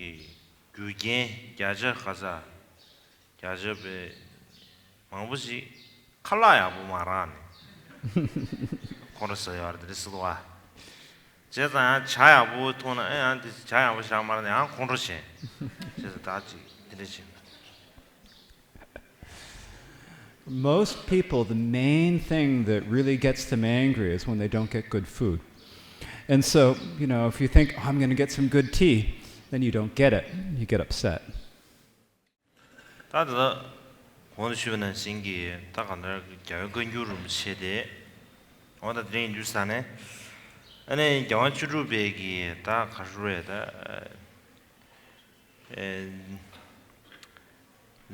이 규게 야저 가자 야저베 망부지 칼라야 뭐 말하네. 콘트로서야 드리스도와 제가 차야부 돈은 애한테 차야부 상말은 안 콘트로시 그래서 다지 드리지. Most people, the main thing that really gets them angry is when they don't get good food. And so, if you think, I'm going to get some good tea, then you don't get it. You get upset. 다들 원수는 신기 다가늘 교육은 유름 세대 어디 드린 뉴스안에 아니 영화 주루베기 다 가수에다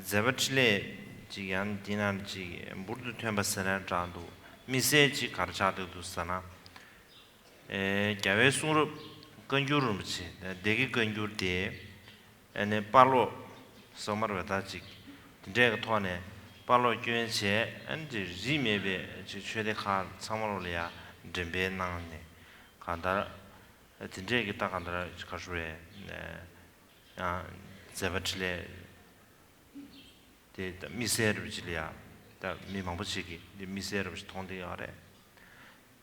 자버틀레 지간 디난지 모두 템바스나 장도 미세지 가르차도 두스나 교회수로 근주름지 되게 근주르데 아니 발로 소마르다지 이제 토네 발로 교회세 안지 리메베 최대 가 상마로리아 덴베나네 간다 이제 기타 간다 가수에 아 자버틀레 데 미세르지리아 다 미망부치기 데 미세르지 통데야래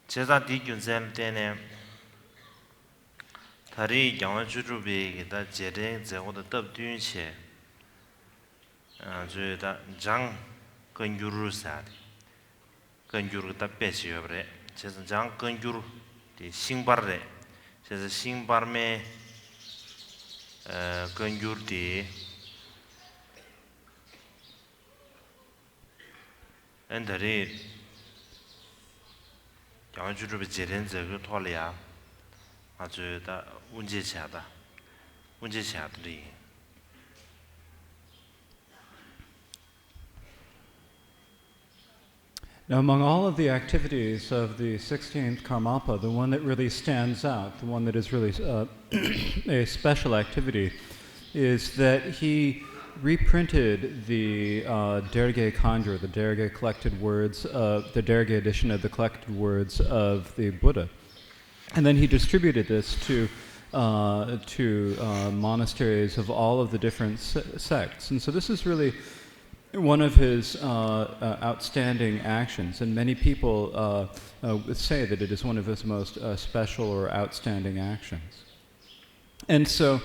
제자 디균센 때네 다리 영어주루베기다 제대 제고도 답뒤체 저다 장 근규르사데 근규르다 빼시여브레 제자 장 근규르 디 싱바르레 제자 싱바르메 근규르디 엔더리 영주르베 제렌제그 토리아 아주다 운제차들이 Now, among all of the activities of the 16th Karmapa, the one that really stands out, the one that is really a special activity, is that he reprinted the Derge Kanjur, the Derge collected words, the Derge edition of the collected words of the Buddha. And then he distributed this to monasteries of all of the different sects. And so this is really one of his outstanding actions, and many people say that it is one of his most special or outstanding actions. And so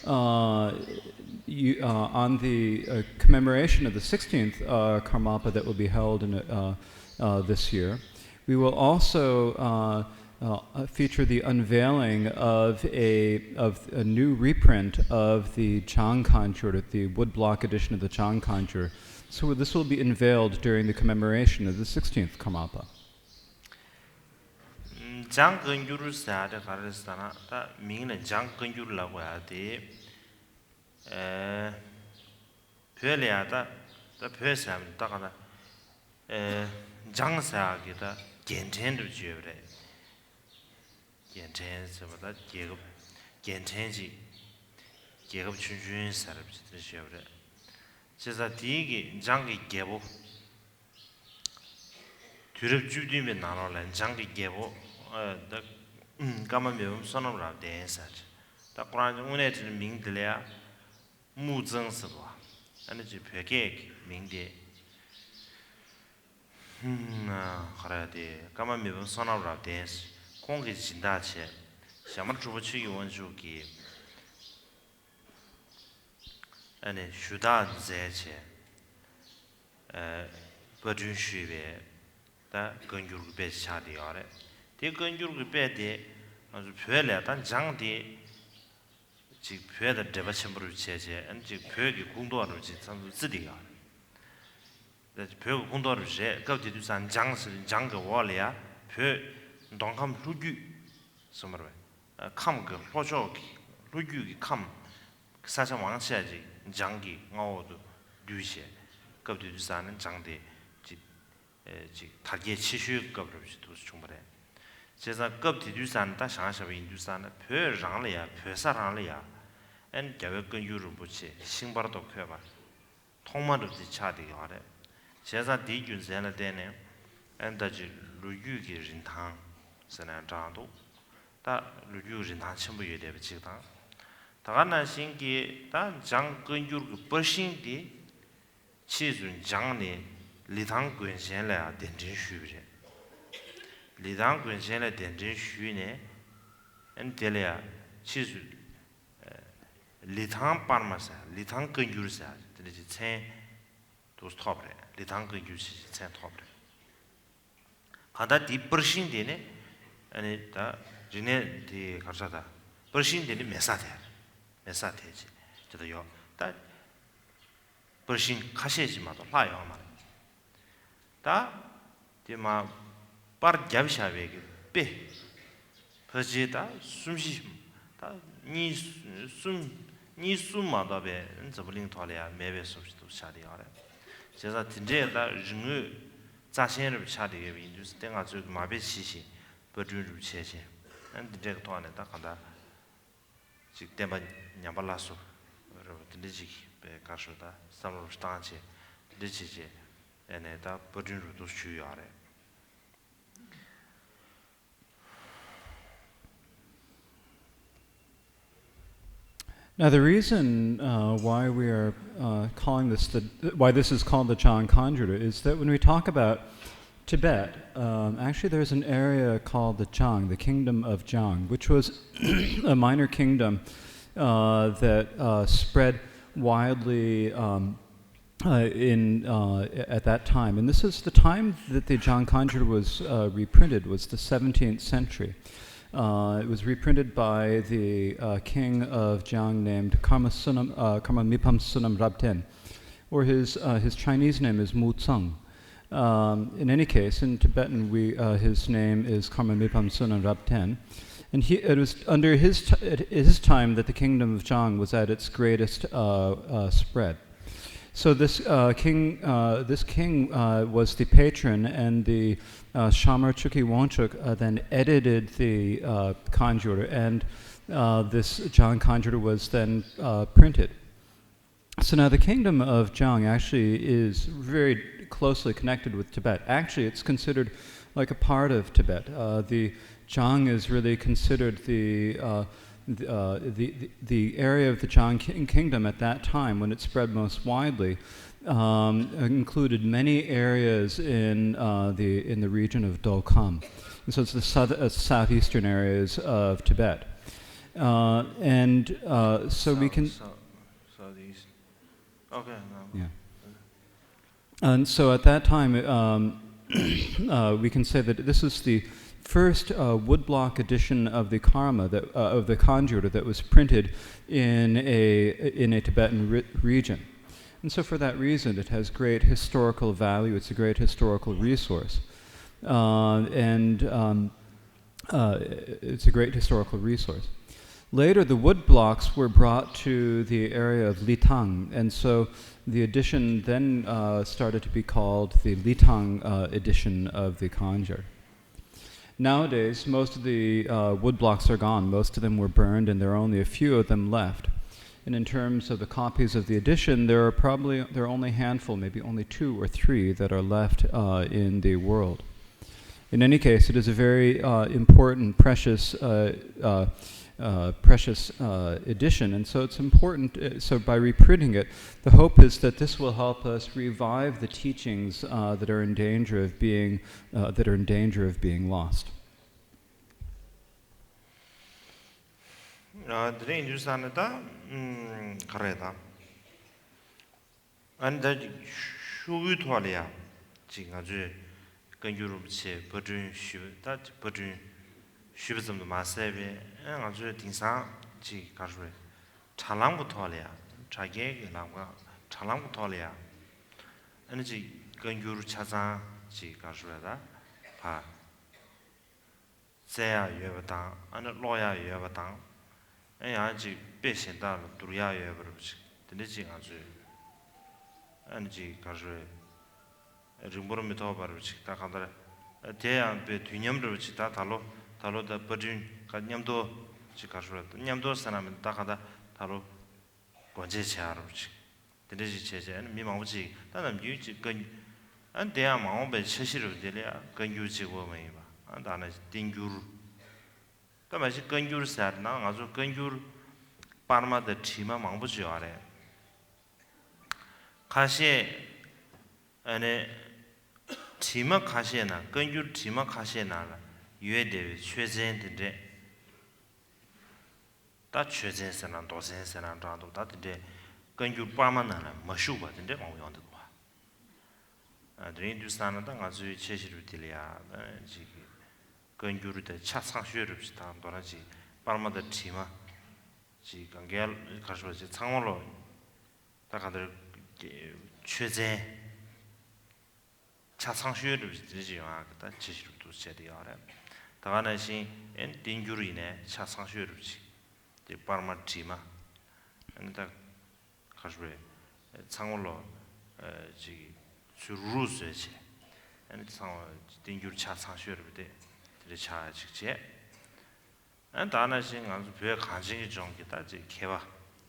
on the commemoration of the 16th Karmapa that will be held in this year, we will also feature the unveiling of a new reprint of the Chang Kanjur, the woodblock edition of the Chang Kanjur. So this will be unveiled during the commemoration of the 16th Karmapa. Chang Kanjur sa de Karistana, ta ming na Chang Kanjur la wa de phelia ta phesam ta kana Chang sa gi ta genchen du jure. Genchen se ba ta genchen ji gegab chun sarab ji jure. 제가 디기 장기 개보 뒤럽 주디면 나눠라 장기 개보 다 까마면 선언을 대해서 다 꾸란 중에는 명들이야 무정스도 아니 지 벽에 명대 그래야 돼 까마면 선언을 대해서 공기 진다체 샤마 주부치 원주기 아니 슈다 제체 버준 쉬베 다 근주르 베 차디야레 디 근주르 베데 아주 별에 단 장디 지 별의 데바침부를 제제 안지 별의 공도하는 지 참도 지디야 그 별 공도를 제 거기도 산 장스 장거 월이야 별 동감 루규 스머베 감그 호조기 루규기 감 사실 왕셔야지 장기 ngaw도 류시 겁도 사는 장대 지 타게 치슈 겁도 충분해 제가 겁도 산다 상하셔 인두산다 별랑이야 별사랑이야 엔 개획근 유르부치 싱바르도 켜봐 통마르지 차디가 하래 제가 디준세나 되네 엔다지 루유기 린탕 선한 장도 다 루유 린탕 전부 예대 비치다 다가나 신기 다 장근주르 버신디 치준 장네 리당 권센래 된진 슈비제 리당 권센래 된진 슈네 엔텔야 치주 리당 파르마사 리당 근주르사 되지 체 도스 톱레 리당 근주르시 체 톱레 가다 디 버신디네 아니 다 지네 디 가르사다 버신디네 메사데 메사테지 저도요 다 버신 카시지마도 라요 말 다 디마 파르 잡샤베기 베 버지다 숨시 다니 숨마다베 저블링 토리아 메베 소시도 샤디아레 제가 진짜다 르응 자신을 샤디게 인주스 땡아 저 마베 시시 버준주 체체 안 디제 토안에 다 간다 직대만 냠발라소 여러분 드리지 배 가셔다 삼로 스탄치 드리지 에네다 버준루도 쉬야래 Now, the reason why we are calling this why this is called the Chang Kanjur is that when we talk about Tibet, actually there's an area called the Chang, the Kingdom of Jiang, which was a minor kingdom that spread widely at that time. And this is the time that the Chang Kanjur was reprinted, was the 17th century. It was reprinted by the king of Jiang named Karma Mipam Sunam Rabten, or his Chinese name is Mu Tsung. In any case, in Tibetan, his name is Karma Mipam Sunam Rabten, and it was under his time that the kingdom of Jiang was at its greatest spread. So this king was the patron, and the Shamar Chukyi Wangchuk then edited the Kanjur, and this Jiang Kanjur was then printed. So now the kingdom of Zhang actually is very closely connected with Tibet. Actually, it's considered like a part of Tibet. The Zhang is really considered the area of the Zhang kingdom at that time when it spread most widely. Included many areas in the region of Dokam, and so it's the southeastern areas of Tibet, so we can. Southeast. Okay. No. Yeah. And so at that time, we can say that this is the first woodblock edition of the Karma of the Kanjura that was printed in a Tibetan region. And so for that reason, it has great historical value. It's a great historical resource. It's a great historical resource. Later, the wood blocks were brought to the area of Litang, and so the edition then started to be called the Litang edition of the Kanjur. Nowadays, most of the wood blocks are gone. Most of them were burned, and there are only a few of them left. And in terms of the copies of the edition, there are only a handful, maybe only 2 or 3 that are left in the world. In any case, it is a very important, precious edition, and so it's important. So by reprinting it, the hope is that this will help us revive the teachings that are in danger of being lost. 드레인 뉴스안에다 그래다. 안데 슈위 토알이야. 지금 아주 근유럽체 버준 슈다 버준 슈브즘도 마세베 아주 딩상 지 가르레 차랑부 토알이야. 자기의 남과 차랑부 토알이야. 아니지 근유럽 차상 지 가르레다. 바 제야 예바당 아니 로야 예바당 아직 배신다 두려야 버릇이 되지 아주 아니지 가서 rumborum to baruchi ta khadar 대한 배 뒤념을 치다 달로다 버진 간념도 지가서 냠도 사람은 다 가다 달로 권제체하로치 되지 제제는 미망우지 나는 유지 안 대야 마음에 세시를 되려 근유지고 뭐이봐 안다는 띵규르 그러면서 근규르 살나 아주 근규르 파르마의 팀아 망부지 알아 가시 안에 팀아 가시나 근규르 팀아 가시나 유에데 최전인데 다 최전선한 도선선한 정도 다데 근규르 파르마나 마슈바데 망용도 봐 드린두스나다 아주 최시를 들이야 지 근규르의 차상슈를 비슷한 거라지 파르마의 팀아 지 관계를 가지고 상월로 다가들 최제 차상슈를 비슷하지요. 그다 지시로도 제대로 알아. 다가나시 엔 딩규르이네 차상슈를 비슷. 이 파르마 팀아 안다 가지고 상월로 지 주루스지 안 상월 딩규르 차상슈를 비슷 차 직제 안 다나신 아주 별 관심이 좀 기타지 개바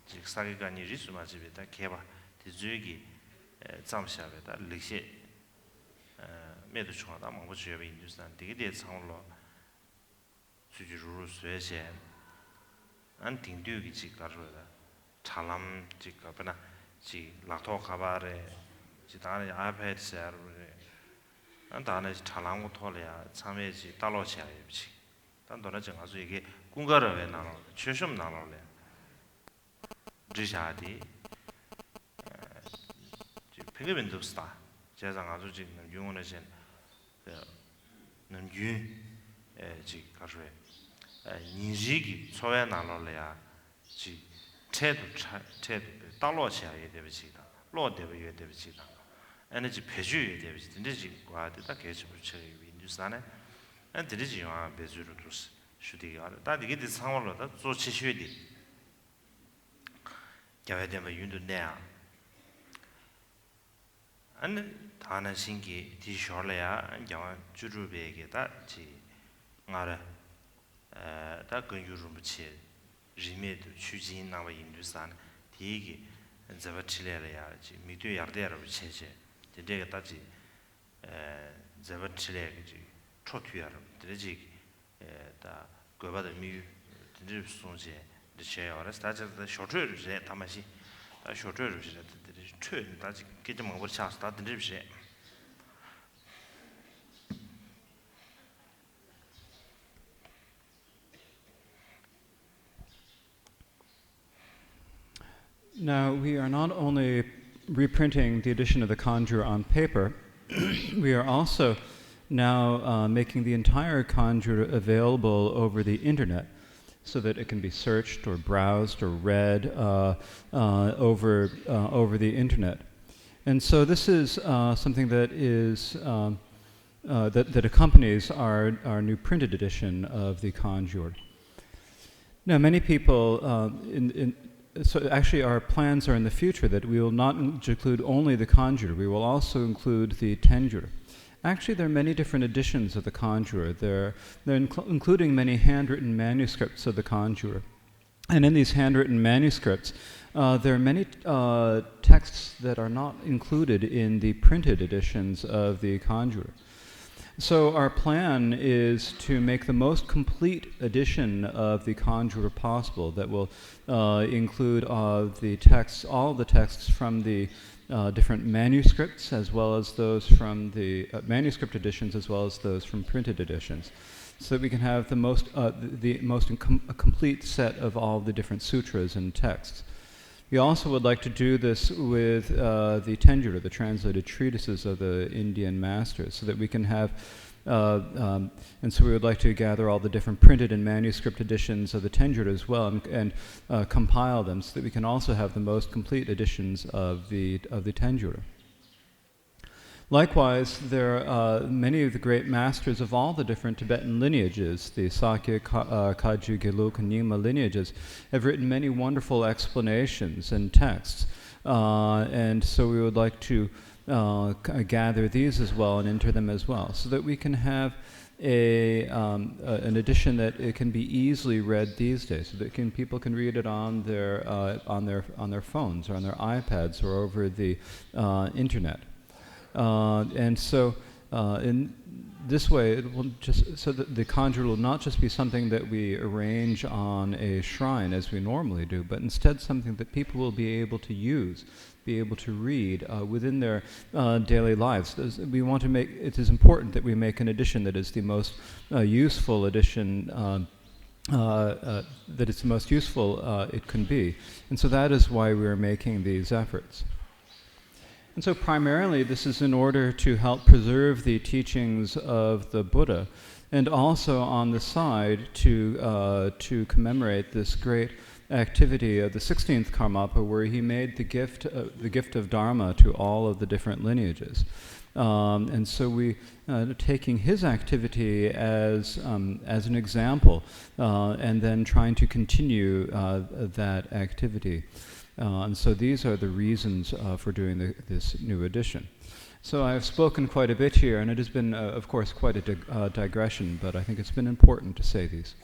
직사기관이 리스마지베다 개바 디즈기 잠샤베다 리시 매도 중하다 뭐 주요의 인도산 되게 대상으로 수주로 수에세 안 딩듀기 지가로다 차람 지가바나 지 라토 카바레 지다네 아이패드스에 안다네 차랑고 토려야 참여지 달로치야 입지 단도나 정아서 이게 군가를 왜 나눠 최심 나눠래 지샤디 지 백변도 스타 제상 아주 지금 용원에선 지 가서 인지기 소외 나눠래야 지 체도 달로치야 되비지다 로데베 되비지다 에너지 배주에 대비지 근데지 과다 계속을 처리 인도산에 안 들리지요 배주로 두스 슈디가 다 이게 상황으로 다 조치셔야지 겨야되면 윤도내야 안 다는 신기 디셔래야 영화 주루베게다 지 나라 다 근유rum치 리메드 추진 나와 인도산 디기 zaba chile ya ji mi tu yar de ro che che de ga ta ji zaba chile ji cho tu ya ro de ji da go ba de mi de son je de che ya ra sta de short trip je ta ma shi da short trip je de trip da ji ge de mo bo cha sta de je Now, we are not only reprinting the edition of the Conjure on paper, we are also now making the entire Conjure available over the internet so that it can be searched or browsed or read over the internet. And so this is something that is that accompanies our new printed edition of the Conjure. Now, many people so actually our plans are in the future that we will not include only the Conjure, we will also include the Tenjure. Actually, there are many different editions of the Conjure. They're including many handwritten manuscripts of the Conjure. And in these handwritten manuscripts, there are many texts that are not included in the printed editions of the Conjure. So our plan is to make the most complete edition of the Conjure possible that will include the texts, all the texts from the different manuscripts, as well as those from the manuscript editions, as well as those from printed editions, so that we can have the most complete set of all the different sutras and texts. We also would like to do this with the Tenjure, the translated treatises of the Indian masters, so that we can have, and so we would like to gather all the different printed and manuscript editions of the Tenjure as well, and compile them, so that we can also have the most complete editions of the Tenjure. Likewise, there are many of the great masters of all the different Tibetan lineages, the Sakya, Kagyu, Gelug, and Nyingma lineages, have written many wonderful explanations and texts. And so we would like to gather these as well and enter them as well, so that we can have an edition that it can be easily read these days, so that people can read it on their phones or on their iPads or over the internet. And so in this way, it will just, so that the Conjure will not just be something that we arrange on a shrine as we normally do, but instead something that people will be able to use, be able to read within their daily lives. We want to make, it is important that we make an edition that is the most useful edition, that it's the most useful it can be. And so that is why we are making these efforts. And so primarily this is in order to help preserve the teachings of the Buddha, and also on the side to commemorate this great activity of the 16th Karmapa, where he made the gift of Dharma to all of the different lineages. And so we taking his activity as an example, and then trying to continue that activity. And so these are the reasons for doing this new edition. So I've spoken quite a bit here, and it has been, of course, quite a digression, but I think it's been important to say these.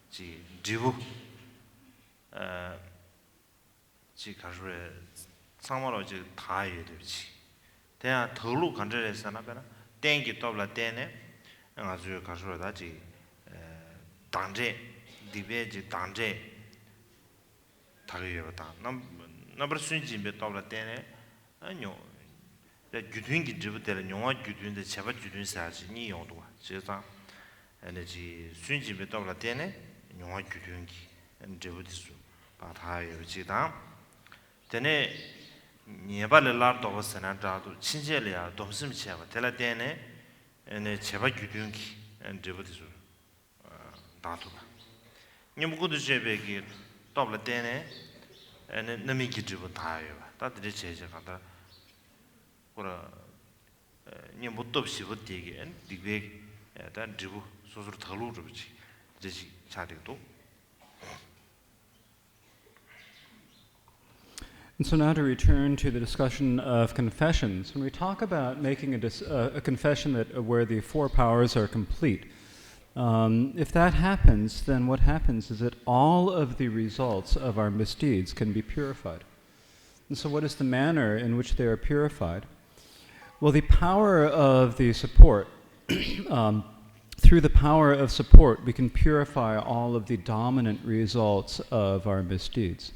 지 지부 지 가르에 상마로 지 다해 되지 대야 더루 간절해서나 배나 땡기 dobla 때네 아주 가르다 지 당제 디베지 당제 다게요다 넘버 순진베 dobla 때네 아니요 규든기 지부들 영화 규든데 제바 규든 사지 니 용도 제가 에너지 순진베 dobla 때네 영화 규든기 엔제부디스 바타요 지다 되네 니발랄 도버스나다도 친제려야 dom심치야 tel라 때네 에네 제바 규든기 엔제부디스 다도바 님고도 제베기 dobla 때네 에네 남이기 지부 다요 다들이 제제가다 그러 님부터 없이 버티게 디게 다 지부 소소로 털로 주지 제시 차리도 And so now to return to the discussion of confessions, when we talk about making a confession where the four powers are complete, if that happens, then what happens is that all of the results of our misdeeds can be purified. And so what is the manner in which they are purified? Well, the power of the support, through the power of support, we can purify all of the dominant results of our misdeeds.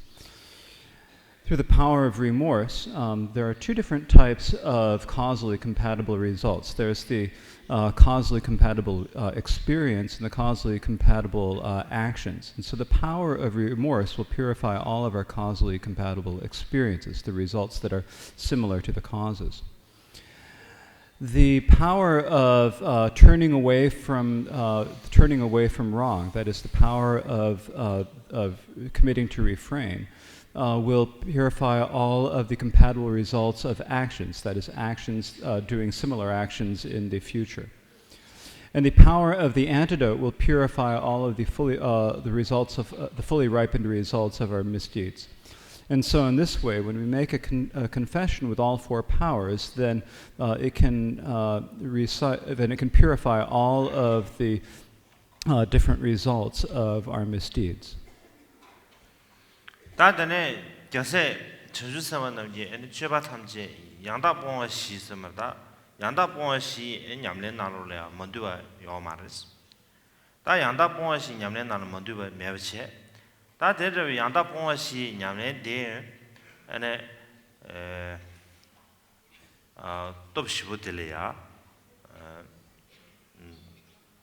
Through the power of remorse, there are two different types of causally compatible results. There's the causally compatible experience and the causally compatible actions. And so the power of remorse will purify all of our causally compatible experiences, the results that are similar to the causes. The power of turning away from wrong, that is the power of committing to refrain, will purify all of the compatible results of actions, that is, actions doing similar actions in the future. And the power of the antidote will purify all of the fully ripened results of our misdeeds. And so in this way, when we make a confession with all four powers, then it can purify all of the different results of our misdeeds. 다들 겨세 저주서만 남지 애니 최바 탐지 양다 봉어 시스마다 양다 봉어 시 냠레 나로래 먼두와 요마르스 다 양다 봉어 시 냠레 나로 먼두와 매버체 다 대저 양다 봉어 시 냠레 데 애네 톱시부들이야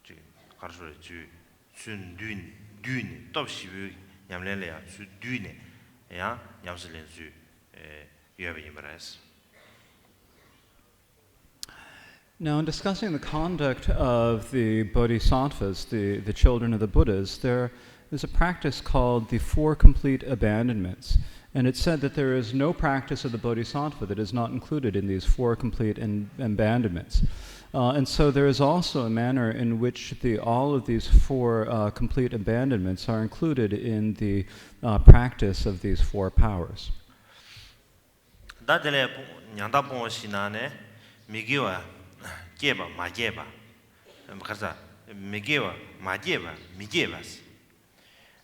지 가르쳐 주 순düün 톱시부 냠레래야 수 düne 야 냠슬린 수 Now, in discussing the conduct of the bodhisattvas, the children of the Buddhas, there is a practice called the Four Complete Abandonments. And it's said that there is no practice of the bodhisattva that is not included in these four complete abandonments. And so there is also a manner in which all of these four complete abandonments are included in the practice of these four powers. 다들 냥다봉 시나네 미기와 깨바 마게바 그래서 미기와 마게바 미게바스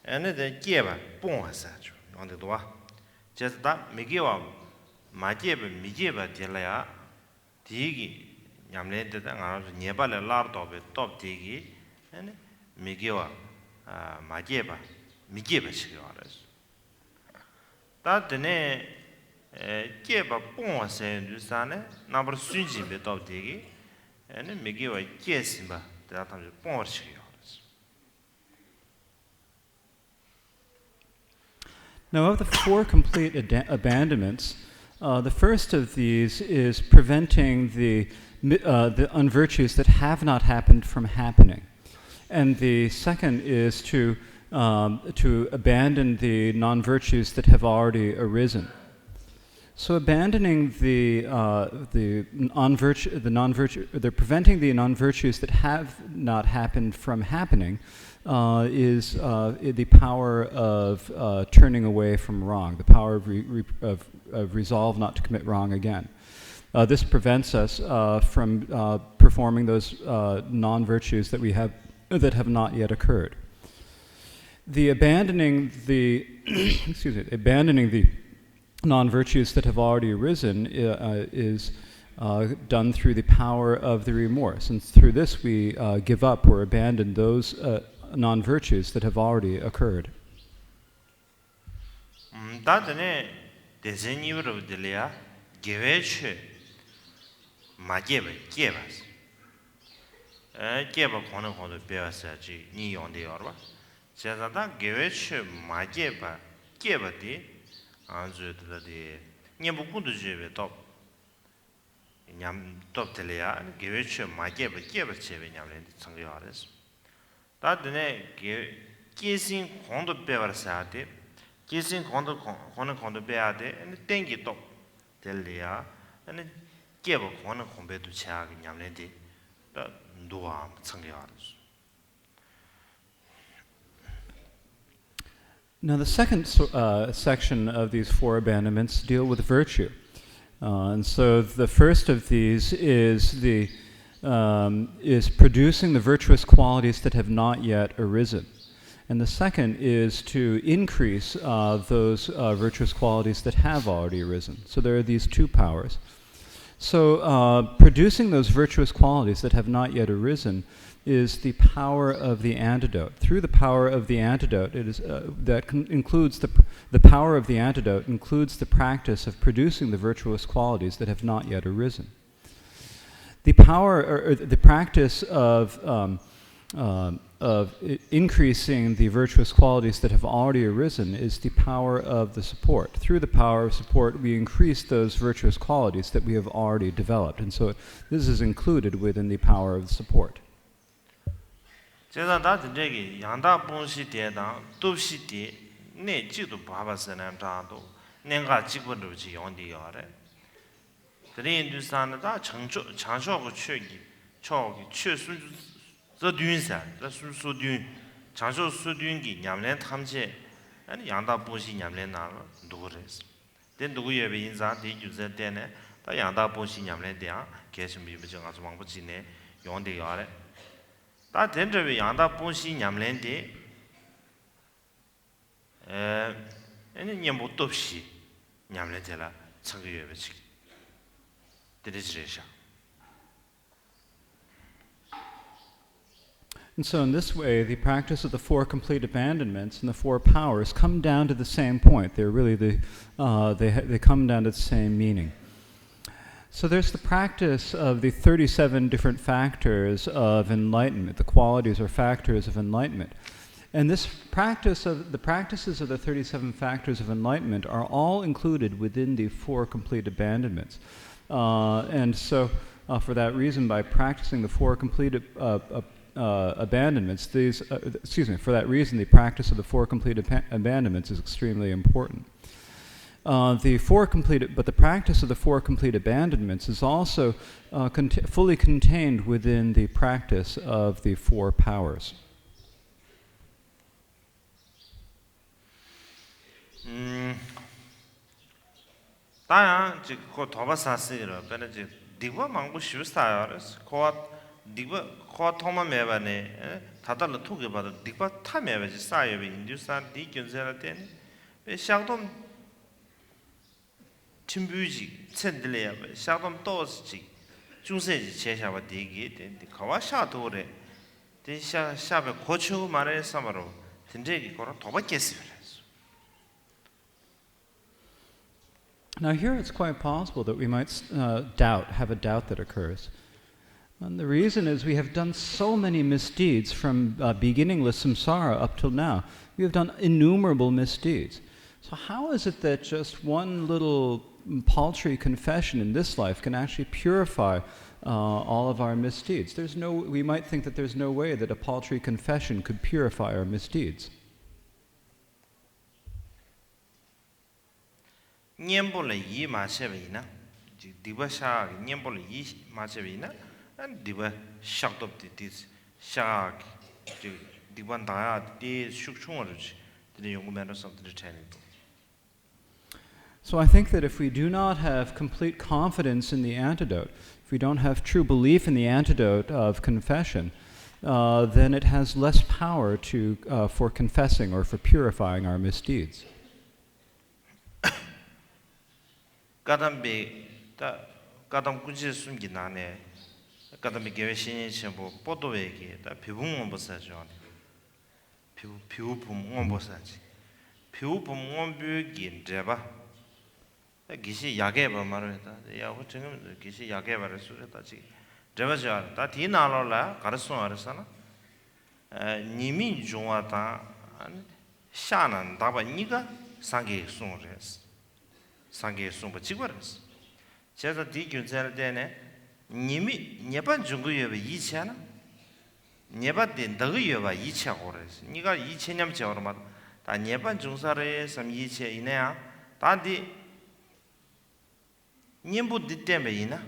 에네데 깨바 봉하사죠 언데도와 제스다 미기와 마게바 미게바 될라야 디기 냠레데다 가서 네발에 라르도베 톱디기 에네 미기와 마게바 미게바 시거라스 다드네 깨바 뽕와세 누사네 나버 순진베 톱디기 에네 미기와 깨심바 다탐 뽕어시요 Now, of the four complete abandonments, the first of these is preventing the unvirtues that have not happened from happening. And the second is to abandon the non-virtues that have already arisen. So preventing the non-virtues that have not happened from happening is the power of turning away from wrong, the power of resolve not to commit wrong again. This prevents us from performing those non-virtues that have not yet occurred. The abandoning the non-virtues that have already arisen is done through the power of the remorse, and through this we give up or abandon those non-virtues that have already occurred. 다드네 대전이브르들이야 게외체 마게베 게바스 게바 코는 배웠어야지 니 용대요라 제가다 게외체 마게바 게바디 안주들이 녀부군도 제베 톱 냠 톱텔이야 게외체 마게바 게바 제베 냠레 성교하레스 다드네 게신 공도 배워서야데 게신 공도 코는 배워야 돼 땡기 톱 텔이야 아니 깨버 코는 공배도 차게 냠레디 다 누아 성교하레스 Now, the second section of these four abandonments deal with virtue. And so the first of these is producing the virtuous qualities that have not yet arisen. And the second is to increase those virtuous qualities that have already arisen. So there are these two powers. So producing those virtuous qualities that have not yet arisen is the power of the antidote. Through the power of the antidote, it is includes the power of the antidote includes the practice of producing the virtuous qualities that have not yet arisen. The power or the practice of increasing the virtuous qualities that have already arisen is the power of the support. Through the power of support, we increase those virtuous qualities that we have already developed. And so this is included within the power of the support. 제가 다들 저기 양다 본시 대당 도시 대 내지도 바바스는 다도 내가 직분도 지 용디요래. 드린 두산다 장쇼고 취기 초기 취수 저dwi인사 저수수dwi 장쇼 수dwi인기 냠len 탐제 아니 양다 본시 냠len 나 누구래서 된 누구예베 인사 대주제 때네 다 양다 본시 냠len 대야 계심이 비정 아주 왕부지네 용디요래. 다 된저비 양다 본시 냠len데 아니 냠못 없이 냠len데라 창의예베지 되지래샤. And so in this way, the practice of the four complete abandonments and the four powers come down to the same point. They're really they come down to the same meaning. So there's the practice of the 37 different factors of enlightenment, the qualities or factors of enlightenment. And the practices of the 37 factors of enlightenment are all included within the four complete abandonments. And so for that reason, by practicing the four complete abandonments, for that reason, the practice of the four complete abandonments is extremely important. But the practice of the four complete abandonments is also fully contained within the practice of the four powers. 다야 지고 도바사스이라 베네지 디고 망고 쉬우스타야스 코아 디고 코아 토마 메바네 다달로 토게 바도 디고 타메바지 사여베 인두산 디견세라 된 베샹돔 팀부지 챈들레야 샹돔 또스지 중세지 제샤바 디기 된 카와 샤도레 디샤 샤베 고추 마레 사마로 딘제기 거라 도바케스. Now here it's quite possible that we might have a doubt that occurs. And the reason is we have done so many misdeeds from beginningless samsara up till now. We have done innumerable misdeeds. So how is it that just one little paltry confession in this life can actually purify all of our misdeeds? We might think that there's no way that a paltry confession could purify our misdeeds. Nyembola yi machebeina diba sha nyembola yi machebeina and diba shakdop this shak diba daya de shukchungorji the yongumero something training. So I think that if we do not have complete confidence in the antidote, if we don't have true belief in the antidote of confession, then it has less power for confessing or for purifying our misdeeds. 가담비 다 가담 군지 숨기 나네 가담비 개외신이 전부 보도에게 다 비붕원 보사죠. 비우품원 보사지. 비우품원 뷰긴 제바 기시 야게 봐 말했다. 야고 지금 기시 야게 말을 수랬다지. 제바죠. 다 디나로라 가르송 알았잖아. 님이 좋아다 샤난 다바 니가 상게 송레스. 상계 송바 지거스 제가 디균zel 때네 님이 네번 중국여be 2차나 네번 더여ba 2차 고래서 네가 2차념 저어마 다 네번 중사에 섬 2차 이내야 다디 님부 dittem이나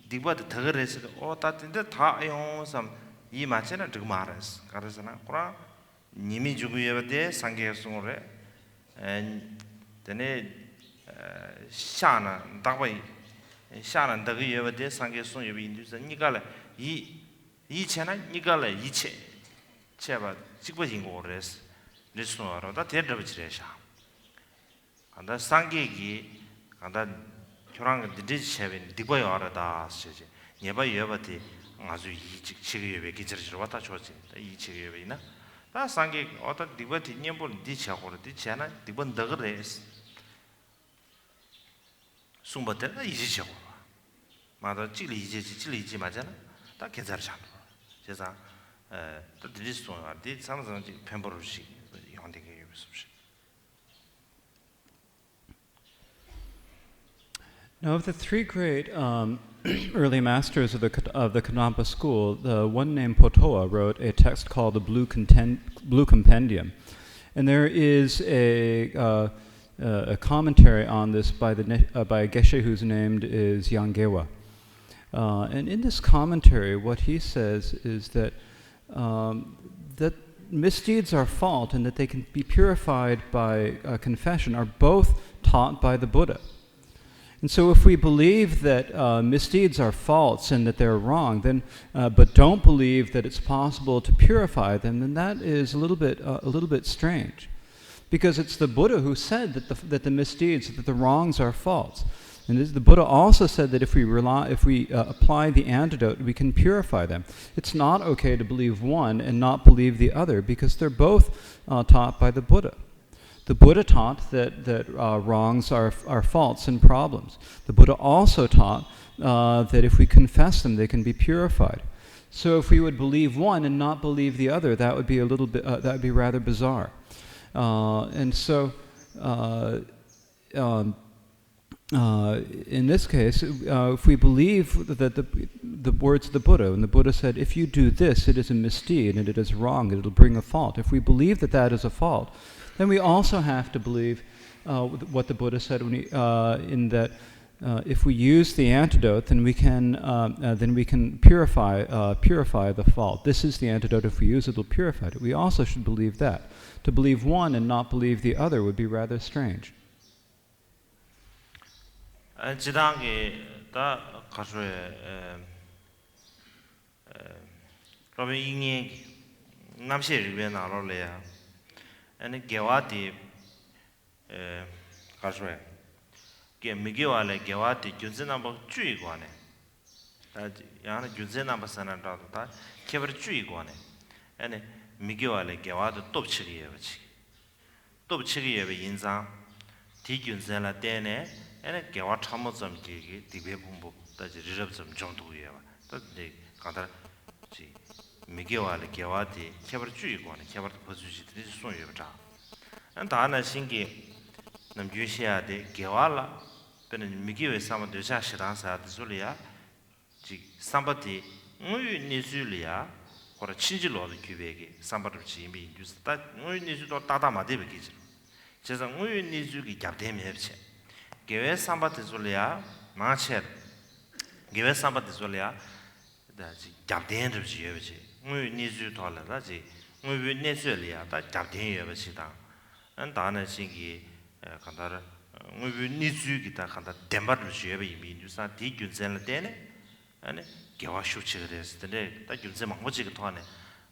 디바드 더그래서 다딘데 다 용섬 이 맞잖아 저 말았어. 그래서나 그라 님이 중국여be 상계 송으로 then Shana, that way, Shana, the year de Sange Son you in this, and Nigala, each and Nigala, each Cheva, Chiquating orders, this one, or that head of Chresha. And that Sangi, and that Kurang the dish having the boy or da, nearby Yavati, as you eat Chigi, Kitcher, what I chose in each Chigina. That Sangi, or that devoted Nimble ditch or the channel, the one the race. Sumbata easy show. Mother Chili, Majana, that gets a shot. Just that this one did something Pembrokeshire, on the game. Now, of the three great early masters of the Kadampa school, the one named Potoa wrote a text called the Blue Compendium, and there is a commentary on this by a Geshe whose name is Yangewa. And in this commentary, what he says is that that misdeeds are fault and that they can be purified by confession are both taught by the Buddha. And so if we believe that misdeeds are false and that they're wrong, then but don't believe that it's possible to purify them, then that is a little bit strange. Because it's the Buddha who said that the misdeeds, that the wrongs are false. And the Buddha also said that if we apply the antidote, we can purify them. It's not okay to believe one and not believe the other, because they're both taught by the Buddha. The Buddha taught that wrongs are faults and problems. The Buddha also taught that if we confess them, they can be purified. So if we would believe one and not believe the other, that would be that would be rather bizarre. And so, in this case, if we believe that the words of the Buddha, and the Buddha said, if you do this, it is a misdeed and it is wrong, it'll bring a fault. If we believe that that is a fault, then we also have to believe what the Buddha said when in that if we use the antidote, then we can purify the fault. This is the antidote. If we use it, it'll purify it. We also should believe that. To believe one and not believe the other would be rather strange. Jidangi da Kasue Robin Ying Namshi Rivena Rolea and Gewati Kasue Miguale Gewati Junzenamba Chuiguane. Yana Junzenamba Sanata, Kever Chuiguane, and Miguale Gewata Topchirievich. Topchiriev Inza, Tijunzela Dene. And a Gawa Chamazam Gigi, the Bebumbo, that is reserves of John Tuyeva, that they got Miguel Gawati, Caberchu, one, Caber position, this is so you have. And Dana Singi Namjusia de Gawala, then Miguel some of the Shashidans at Zulia, somebody, Nizulia, or a Chingilo of the Cubegi, somebody being used that Nizu Tadama Devigis. Says a Nizuki Gabdem Hepche. Give somebody Zulia, Marchet. Give somebody Zulia, that's Gabden of Giovci. We need you to that we will necessarily that Gabden of Sita. And Dana Singi Kandara, we will need you get a temper of Giovci, mean you start taking Zenatene and Gawashu Childress the day that you say Mochicatone,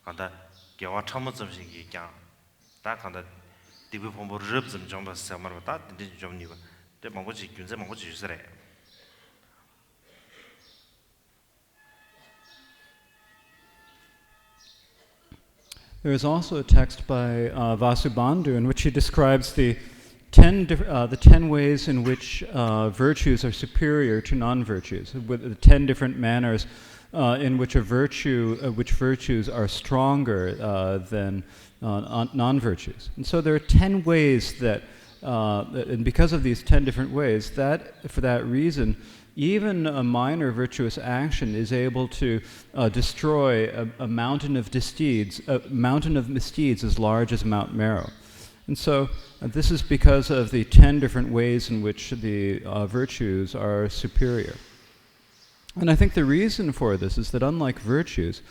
and that Gawatamos of Singi, that kind of Dibu ribs and Jumba Summer, that didn't Jom Niva. The Mongochi Gunze Mongochi Sre. There is also a text by Vasubandhu in which he describes the 10 ways in which virtues are superior to non-virtues, with the 10 different manners in which which virtues are stronger than non-virtues. And so there are 10 ways that. And because of these 10 different ways, for that reason, even a minor virtuous action is able to destroy a mountain of misdeeds as large as Mount Meru. And so this is because of the 10 different ways in which the virtues are superior. And I think the reason for this is that unlike virtues,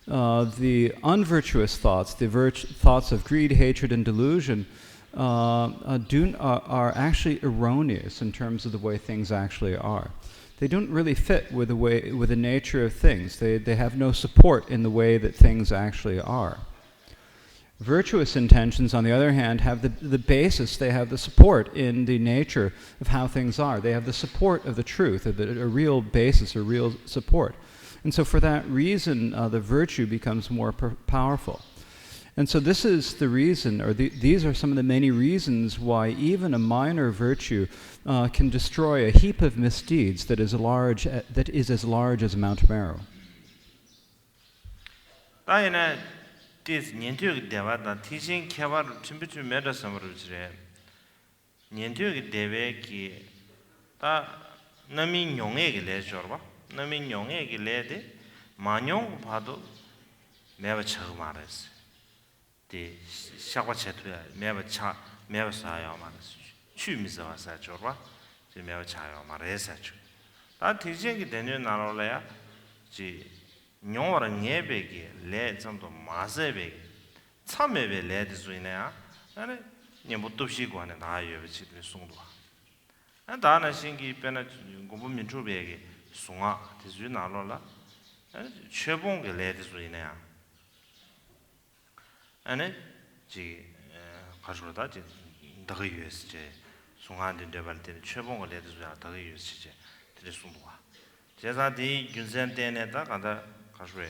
the unvirtuous thoughts, the thoughts of greed, hatred, and delusion, are actually erroneous in terms of the way things actually are. They don't really fit with the nature of things. They have no support in the way that things actually are. Virtuous intentions, on the other hand, have the basis, they have the support in the nature of how things are. They have the support of the truth, a real basis, a real support. And so for that reason, the virtue becomes more powerful. And so this is the reason, or these are some of the many reasons why even a minor virtue can destroy a heap of misdeeds that is as large as Mount Meru. This Niantu Devada teaching Kavar temperature matters some routine. Niantu Deveki Nami Yongeg leisure, Nami Yongeg lady, Manyong Pado, never chamares. The Shakwachetua, never sayamaras. Chumisa Sachorva, the never chayamares. That teaching Daniel Narolea, Nyor Nebegi, led some to Mazebeg, Samebe led Zuinea, and Yamutushiguan and I have seen Sundua. And Dana Singi Penat Gubumintubegi, Sunga, Tizuna Lola, and Chebong led Zuinea. And it Kajurata, the USJ, Sunga de Devaltin, Chebong led Zuya, the USJ, to the Sundua. Jeza di Gunzen Deneta, and the Kashre.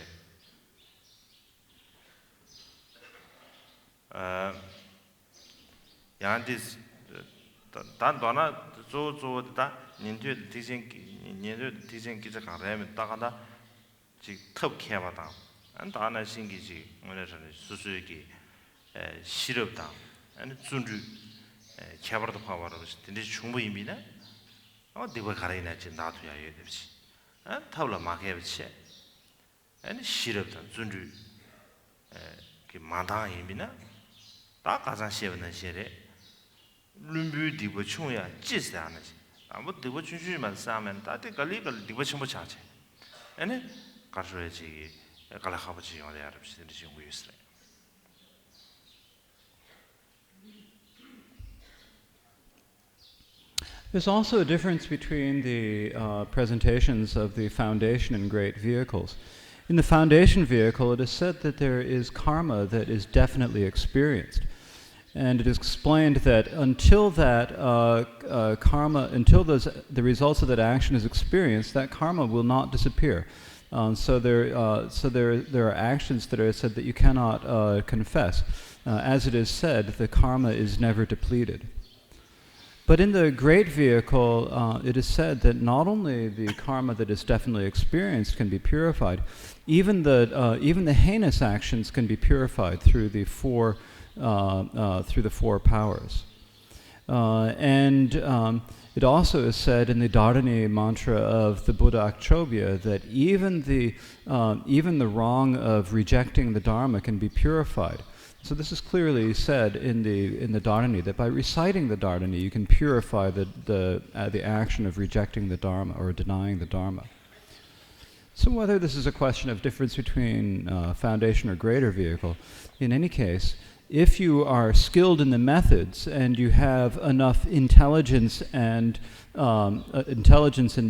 Yandis Dana, so that Nindu teaching Kizaka, Takada, Top Kavata, and Dana Singiji, Suzuki, Shirop down, and Sundu, Kavata power of the Chumbu in Mina, or they were Karina Chinatuya. And Tavla Makevich and Shiraptan Zundu Manda Imina, Takazan Shevan and Shere, Lumbu Dibuchuya, Gistanas. I would do what you do, Sam, I take a legal Dibuchumachache. And then Kashreji, Kalahabachi on the Arabs in the Wistre. There's also a difference between the presentations of the foundation and great vehicles. In the foundation vehicle, it is said that there is karma that is definitely experienced. And it is explained that until that until the results of that action is experienced, that karma will not disappear. So there are actions that are said that you cannot confess. As it is said, the karma is never depleted. But in the great vehicle, it is said that not only the karma that is definitely experienced can be purified, even the heinous actions can be purified through the four powers. It also is said in the Dharani mantra of the Buddha Akchobhya that even the wrong of rejecting the Dharma can be purified. So this is clearly said in the Dharani, that by reciting the Dharani you can purify the action of rejecting the Dharma or denying the Dharma. So whether this is a question of difference between foundation or greater vehicle, in any case, if you are skilled in the methods and you have enough intelligence and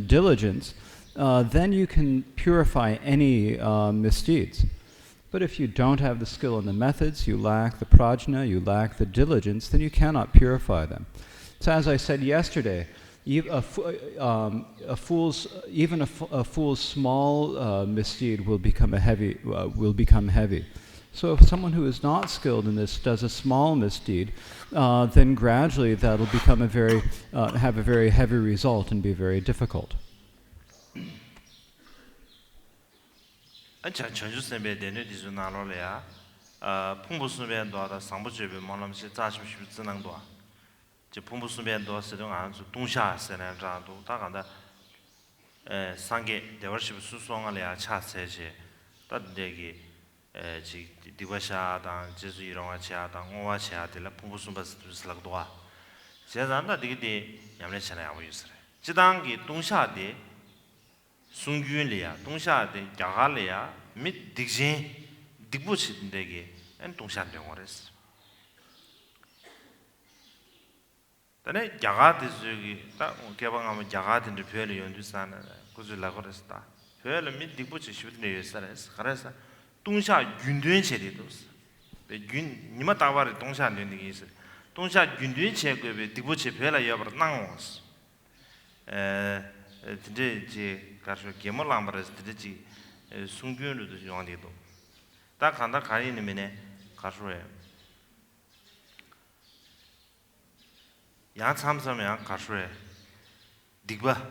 diligence, then you can purify any misdeeds. But if you don't have the skill in the methods, you lack the prajna, you lack the diligence, then you cannot purify them. So as I said yesterday, a fool's small misdeed will become heavy. So if someone who is not skilled in this does a small misdeed, then gradually that'll become have a very heavy result and be very difficult. 전주 선배 내내 디주 나로래야 풍부 선배도 상부 주변 만남시 자심 싶지는도 저 풍부 선배도 쓰던 안수 동샤 세나자도 다간다 상계 대월십 수송을야 차세지 따데기 지 디과샤당 지수 이용하차당 오와차들 풍부 선배도 슬락도와 제단다 되게 양례잖아요 아무유스래 지당기 동샤데 Sungyunlia, Dongsha de Yagalia, Mid Dixin, Dibuchit Degi, and Dongsha de Mores. Then Jagati that Gavang Jagati the Pele on the Sana, Kuzulakoresta. Pele meet the butcher should near Saras, Harasa, Tunsha Gundun Chedidos. The Gun Nimatawa, Tonsha in the East. Tonsha Gundun check with the butcher Pele Yaber Nangos. Today, Castle Gemolambras, the Sungun to the Jondido. That can't carry in a minute, Castle. 양 참섬이야 가수에 디바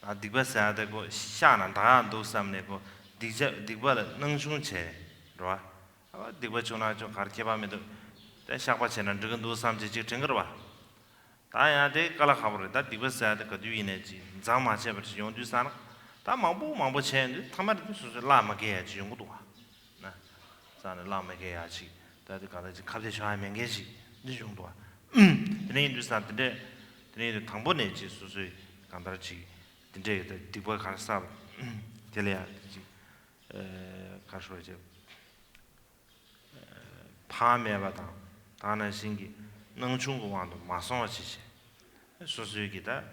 아 디바 사야되고 샤난 다도 삼내고 디바를 능중체 그러와 아 디바 전화 좀 가르쳐 봐면도 때 샤바체는 저건도 삼지 정거 봐 다야데 깔아 가버려 디바 사야되 그 뒤에지 장마체 버지 용주 사나 다 망보 chen 타마도 수수 라마게 지 용도 나 사는 라마게 야지 다들 가다지 갑자기 하면 계시 이 정도야 근데 인도산데 근데 당번에지 수수 간다지 근데 디버 가서 될이야 가서 이제 파매바다 다는 신기 능중고왕도 마성어 지시 수수기다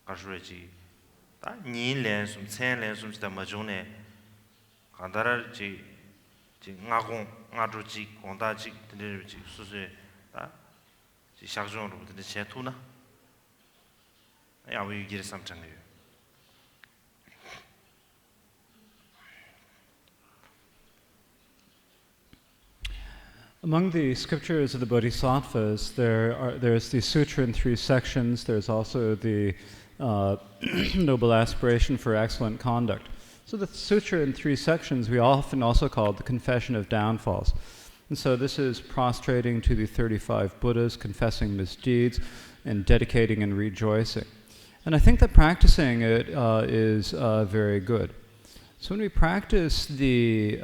가서 이제 다 니년 좀 천년 좀 지다 마종네 간다라지 ngagung ngaduji kondaji dinji suse da ji xiaozhong ru de qiantu na ya wi yi sam chang yu Among the scriptures of the Bodhisattvas, there's the sutra in 3 sections. There's also the noble aspiration for excellent conduct. So the sutra in 3 sections we often also call the confession of downfalls. And so this is prostrating to the 35 Buddhas, confessing misdeeds, and dedicating and rejoicing. And I think that practicing it is very good. So when we practice this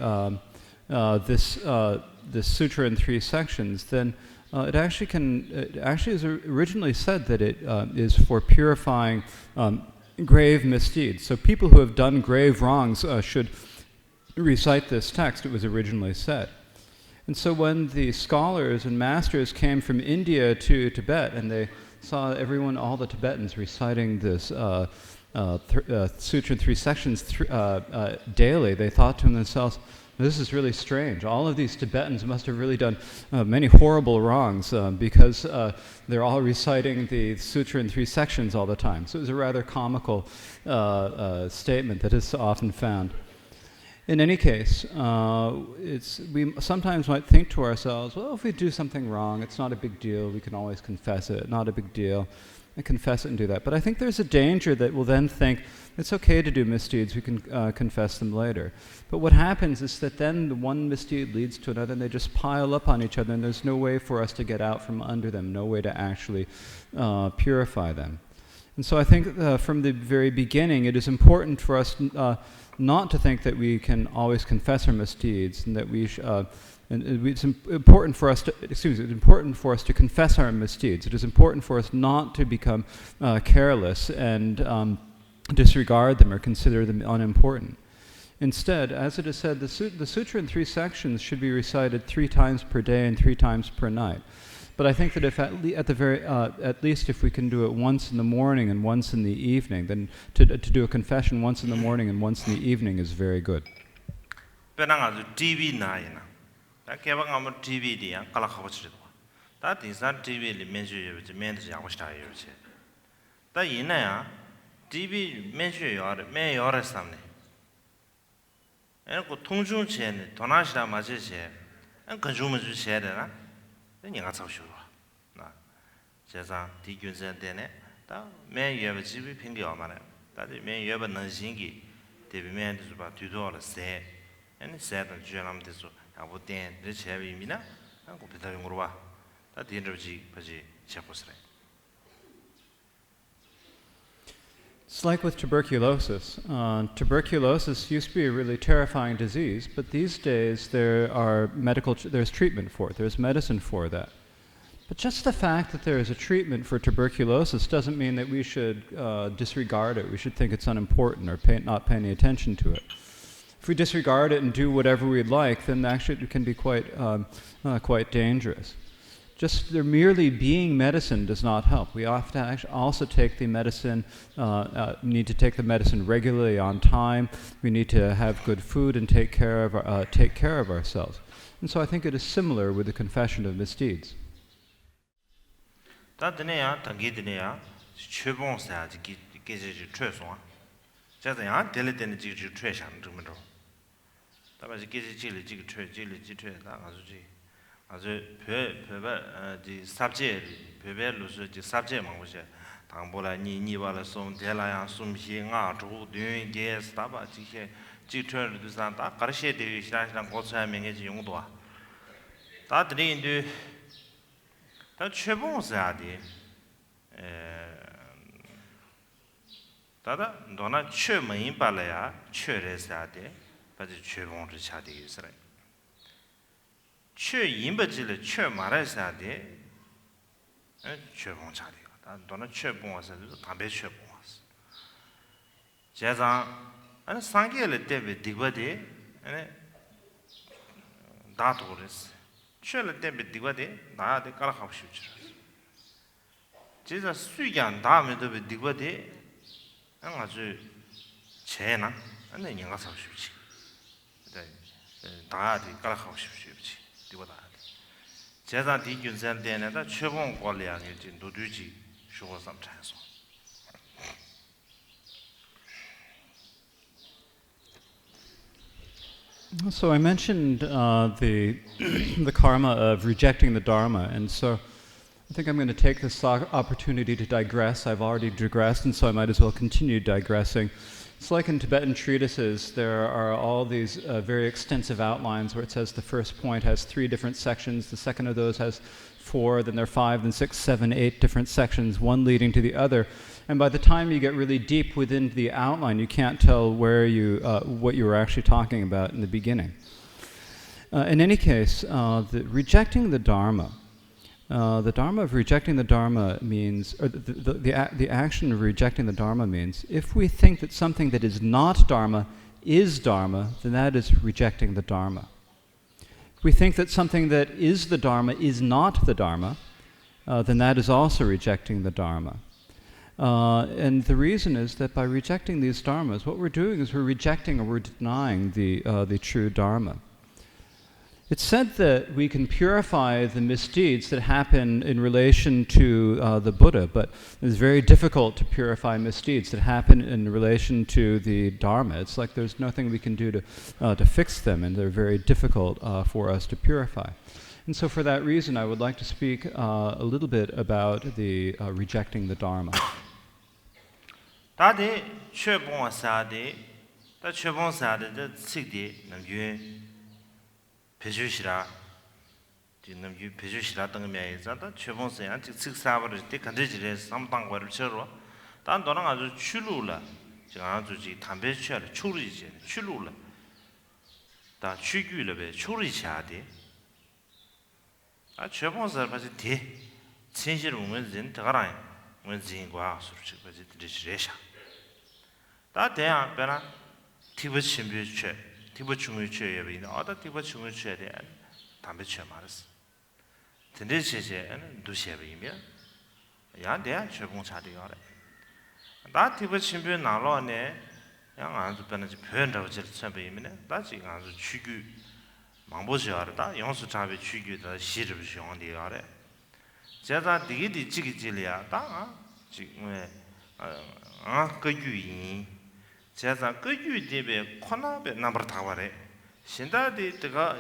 sutra in 3 sections, then it actually is originally said that it is for purifying grave misdeeds. So people who have done grave wrongs should recite this text, it was originally said. And so when the scholars and masters came from India to Tibet and they saw all the Tibetans reciting this sutra in 3 sections daily, they thought to themselves, this is really strange. All of these Tibetans must have really done many horrible wrongs because they're all reciting the sutra in 3 sections all the time. So it was a rather comical statement that is often found. In any case, we sometimes might think to ourselves, well, if we do something wrong, it's not a big deal. We can always confess it. Not a big deal. And confess it and do that. But I think there's a danger that we'll then think, it's okay to do misdeeds, we can confess them later. But what happens is that then the one misdeed leads to another and they just pile up on each other and there's no way for us to get out from under them, no way to actually purify them. And so I think from the very beginning it is important for us not to think that we can always confess our misdeeds and that it's important for us to confess our misdeeds. It is important for us not to become careless and disregard them or consider them unimportant. Instead, as it is said, the sutra in 3 sections should be recited 3 times per day and 3 times per night. But I think that if at least if we can do it once in the morning and once in the evening, then to do a confession once in the morning and once in the evening is very good. TV 나이나 다 개방 아무 TV디야 깔아가버치도 다 디산 TV를 면주에 면도 하고 싶다요 이제 다 이나야 TV 면주에 매 여러 삼네 그 통중체는 도나시다 맞으세 안 건주면 주셔야 되나 내가 잡쇼 나 제가 디균선 때네 다매 여버 집이 핑계 말아요 다들 매 여버 능신기 대비면도 봐 뒤도를 세 아니 세는 주연함돼서 아무튼 내 제비미나 한국 비타민 거로 봐. 다 뒤에지 바지 잡고스래. It's like with tuberculosis. Tuberculosis used to be a really terrifying disease, but these days there's treatment for it. There's medicine for that. But just the fact that there is a treatment for tuberculosis doesn't mean that we should disregard it. We should think it's unimportant or not pay any attention to it. If we disregard it and do whatever we'd like, then actually it can be quite dangerous. Just there merely being medicine does not help. We have to actually also take the medicine, need to take the medicine regularly on time. We need to have good food and take care of ourselves. And so I think it is similar with the confession of misdeeds. 다 드네야 당기 드네야 최봉사 계제지 최소아 자자야 델레데는 지지 최상 좀으로 다바지 계제지를 지기 최다 아주지 아주 지 삽제 베벨로서 지 삽제 망고세 당보라 니니발라 송 델라야 숨시가 조든 게스타바 지게 지트르도 산다 가르셰데 시라시랑 고사명의 지 용도아 다 드린데 다 최봉사디 다다 너나 최명이 발라야 최레사데 바지 최봉을 차디 있으라 최인버지를 최마라사데 최봉 차디 다 너나 최봉와서도 담배 최봉와서 제가 아니 상계를 때문에 디바데 아니 다도 그랬어 최를 때문에 디바데 나한테 깔아가고 싶지 제가 수익안 다음에도 디바데 아주 제나 아니 내가 사고 싶지 나한테 깔아가고 싶지 디바다 제가 디균선 때에다 최봉 관리하는 게 노두지 쇼고 삼차서 So I mentioned the karma of rejecting the Dharma, and so I think I'm going to take this opportunity to digress. I've already digressed, and so I might as well continue digressing. It's like in Tibetan treatises, there are all these very extensive outlines where it says the first point has 3 different sections, the second of those has 4, then there are 5, then 6, 7, 8 different sections, one leading to the other. And by the time you get really deep within the outline, you can't tell where what you were actually talking about in the beginning. In any case, rejecting the Dharma of rejecting the Dharma means, or the action of rejecting the Dharma means, if we think that something that is not Dharma is Dharma, then that is rejecting the Dharma. If we think that something that is the Dharma is not the Dharma, then that is also rejecting the Dharma. And the reason is that by rejecting these dharmas, what we're doing is we're rejecting or we're denying the true dharma. It's said that we can purify the misdeeds that happen in relation to the Buddha, but it's very difficult to purify misdeeds that happen in relation to the dharma. It's like there's nothing we can do to fix them, and they're very difficult for us to purify. And so for that reason, I would like to speak a little bit about the rejecting the dharma. 다데 최봉사데 다 최봉사데 식디 남규 배주시라 남규 배주시라 등면에서 다 최봉사야 식사버를 때 간제지에 삼당과를 쳐로 단 너랑 아주 출루라 제가 아주 지 담배 취하를 출루이지 출루라 다 취규를 배 출루이샤데 아 최봉사 가지 대 진실을 보면 진 더가라 원진과 수르치 가지 드리시래샤 다 대야 배나 티버 신비체 티버 중의체 예비나 어다 티버 중의체 대 담배 취 말았어 근데제제는 두셔비면 야 대야 최봉 차리요래 다 티버 신비 나로네 양 아주 배나지 표현하고 저 참비면 다 지금 아주 취규 망보셔야다 영수 잡이 취규다 시르비 용디야래 제가 디기디 지기질이야 다 지금 그 유인 제가 그 유대에 코나베 넘버 타와래 신다디 때가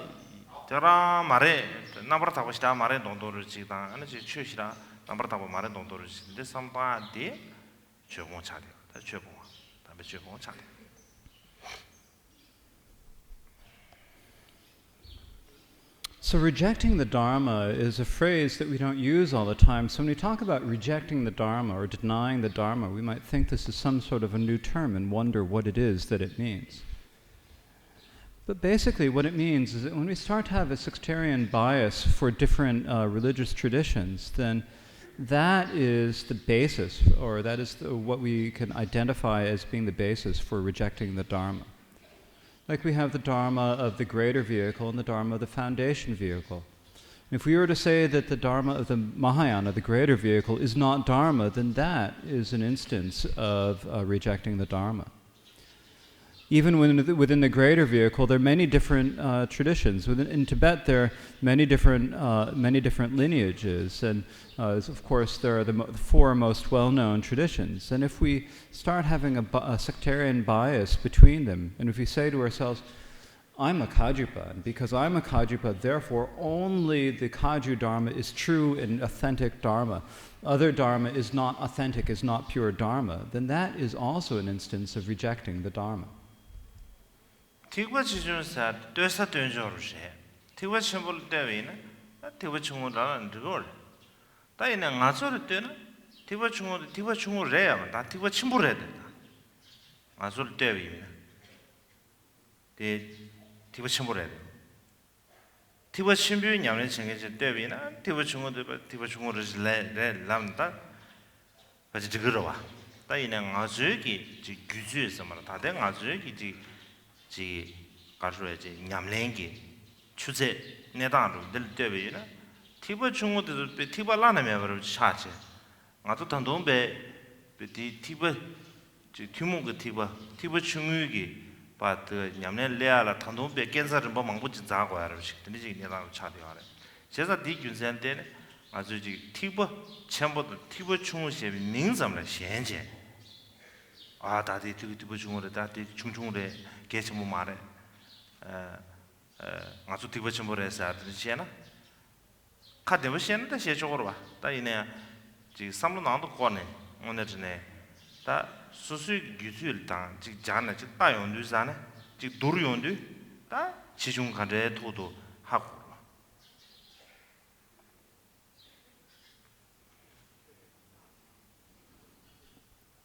저라 말에 넘버 타고 싶다 말에 농도를 지다 아니 최시라 넘버 타고 말에 농도를 지는데 삼바디 최봉 차대 최봉 다음에 최봉 차대 So rejecting the Dharma is a phrase that we don't use all the time. So when we talk about rejecting the Dharma or denying the Dharma, we might think this is some sort of a new term and wonder what it is that it means. But basically what it means is that when we start to have a sectarian bias for different religious traditions, then that is the basis, or that is what we can identify as being the basis for rejecting the Dharma. Like we have the Dharma of the greater vehicle and the Dharma of the foundation vehicle. If we were to say that the Dharma of the Mahayana, the greater vehicle, is not Dharma, then that is an instance of rejecting the Dharma. Even within the greater vehicle, there are many different traditions. In Tibet, there are many different lineages, and of course, there are the four most well-known traditions. And if we start having a sectarian bias between them, and if we say to ourselves, I'm a Kajupa, and because I'm a Kajupa, therefore only the Kaju Dharma is true and authentic Dharma. Other Dharma is not authentic, is not pure Dharma. Then that is also an instance of rejecting the Dharma. Tigwa chijunsa dosa tunjorushe. Tigwa chimbul devina, tigwa chungura and rigor. Taina ngazor tuna, tigwa chungur rea, that tigwa chimbure. Azul devina. The tigwa chimbure. Tigwa chimbu yamne chingage devina, tigwa chungur is lambda, but it's girova. Taina ngazuki, guzu samara, tade ngazuki. 지 가르쳐야지 냠랭기 추제 내단으로 늘 때베이나 티버 중고도 티버 라나면 바로 차지 아도 단동배 비 티버 지 규모가 티버 중요기 바트 냠내 레알라 단동배 겐사를 뭐 망부지 자고 하르식 근데 지 내단으로 차대요 하래 제가 디 균센데 아주 지 티버 전부도 티버 중요시 민zam을 현재 아 다들 티버 중요를 다들 중중으로 계속 뭐 말해 아주 티버 전부를 해서 되지나 카데버 시엔다 시적으로 봐 다이네 지 삼로 나도 거네 오늘네 다 수수 기술 당 직장에 지 다용류잖아 지 도르용류 다 지중 간에 도도 하고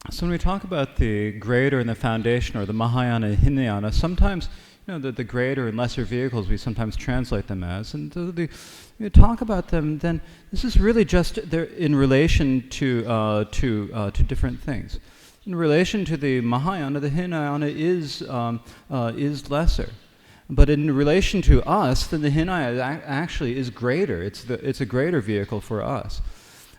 So when we talk about the greater and the foundation, or the Mahayana and Hinayana, sometimes the greater and lesser vehicles we sometimes translate them as, and when you talk about them, then this is really just in relation to different things. In relation to the Mahayana, the Hinayana is lesser, but in relation to us, then the Hinayana actually is greater. It's a greater vehicle for us,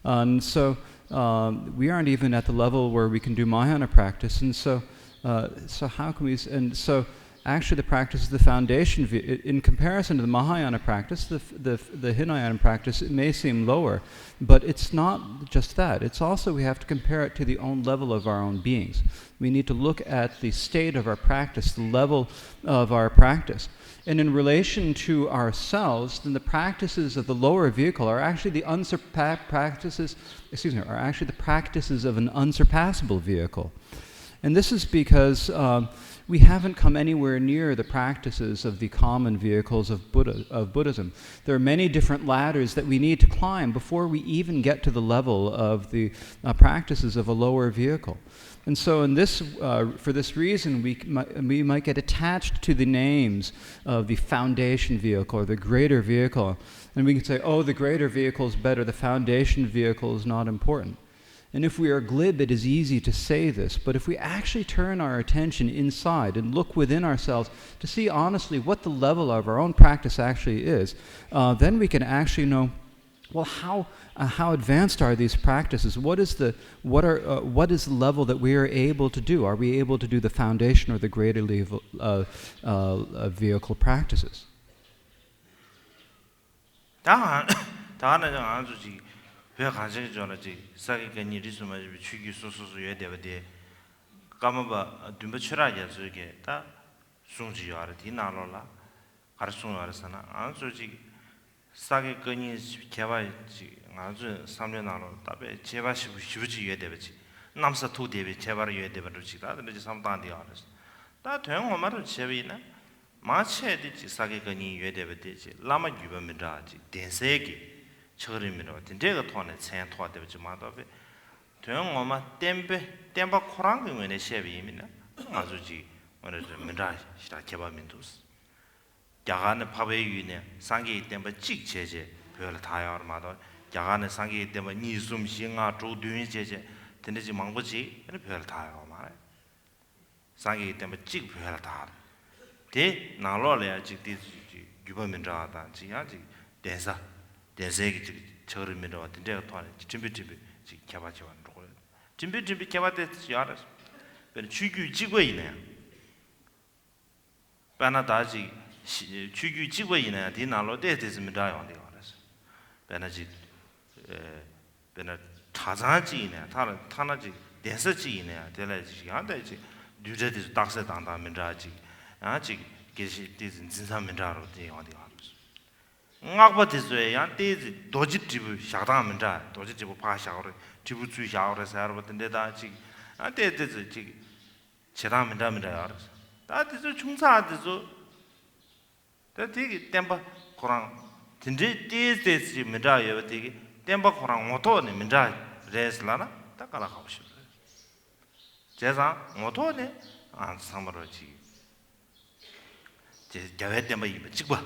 and so. We aren't even at the level where we can do Mahayana practice, and so how can we? And so, actually, the practice is the foundation. In comparison to the Mahayana practice, the Hinayana practice, it may seem lower, but it's not just that. It's also we have to compare it to the own level of our own beings. We need to look at the state of our practice, the level of our practice. And in relation to ourselves, then the practices of the lower vehicle are actually the practices of an unsurpassable vehicle. And this is because we haven't come anywhere near the practices of the common vehicles of Buddhism. There are many different ladders that we need to climb before we even get to the level of the practices of a lower vehicle. And so for this reason, we might get attached to the names of the foundation vehicle or the greater vehicle. And we can say, oh, the greater vehicle is better, the foundation vehicle is not important. And if we are glib, it is easy to say this, but if we actually turn our attention inside and look within ourselves to see honestly what the level of our own practice actually is, then we can actually know, well, how advanced are these practices? What is the level that we are able to do? Are we able to do the foundation or the greater level vehicle practices? 왜 가지고 저러지 사기가 니리스마 취기 소소소 예대버데 까마바 듬버처라게 저게 다 송지요라 디나로라 가르송요라서나 안소지 사기 거니 개발지 아주 3년 나로 답에 제바시 쉬우지 예대버지 남사 도대비 제발 예대버지 다들지 삼단디 알았어 다 대응어마를 제비나 마체디 사기 거니 예대버지 라마 유범이라지 dense기 처리미로 된데가 토네 천 토아되지 마도베 도영 엄마 템바 코랑금에 셰비미나 아주지 오늘 민라 시다 개발민도스 야간에 밥에 유네 상기 템바 직제제 별 다야마도 야간에 상기 템바 니숨 싱아 조드윈 제제 된데지 망보지 별 다야마 상기 템바 직별 다대 나로래 직디 유범민라다 지야지 대사 대세기 저름이로 된대가 토하는 준비 개발지 완 거고 준비 개발됐지 알았어. 근데 주규 지구이네. 바나다지 주규 지구이네. 디나로 대대스입니다. 알았어. 바나지 베나 타자지네. 타나지 대서지네. 될지 안되지. 뉴제디 딱세 당다면자지. 아직 계시 진짜면자로 돼 어디 ngakbatizwe te doji tibu shagda menda doji tibu pa shagre tibu chu shagre sarwa tende da chi ate te chi cheda menda yar da te chungsa de zo da te temba korang tende te chi menda yo te temba korang moto ne menda res la na ta kala khawshi jesa moto ne an samaro chi je jawe temba yi chikba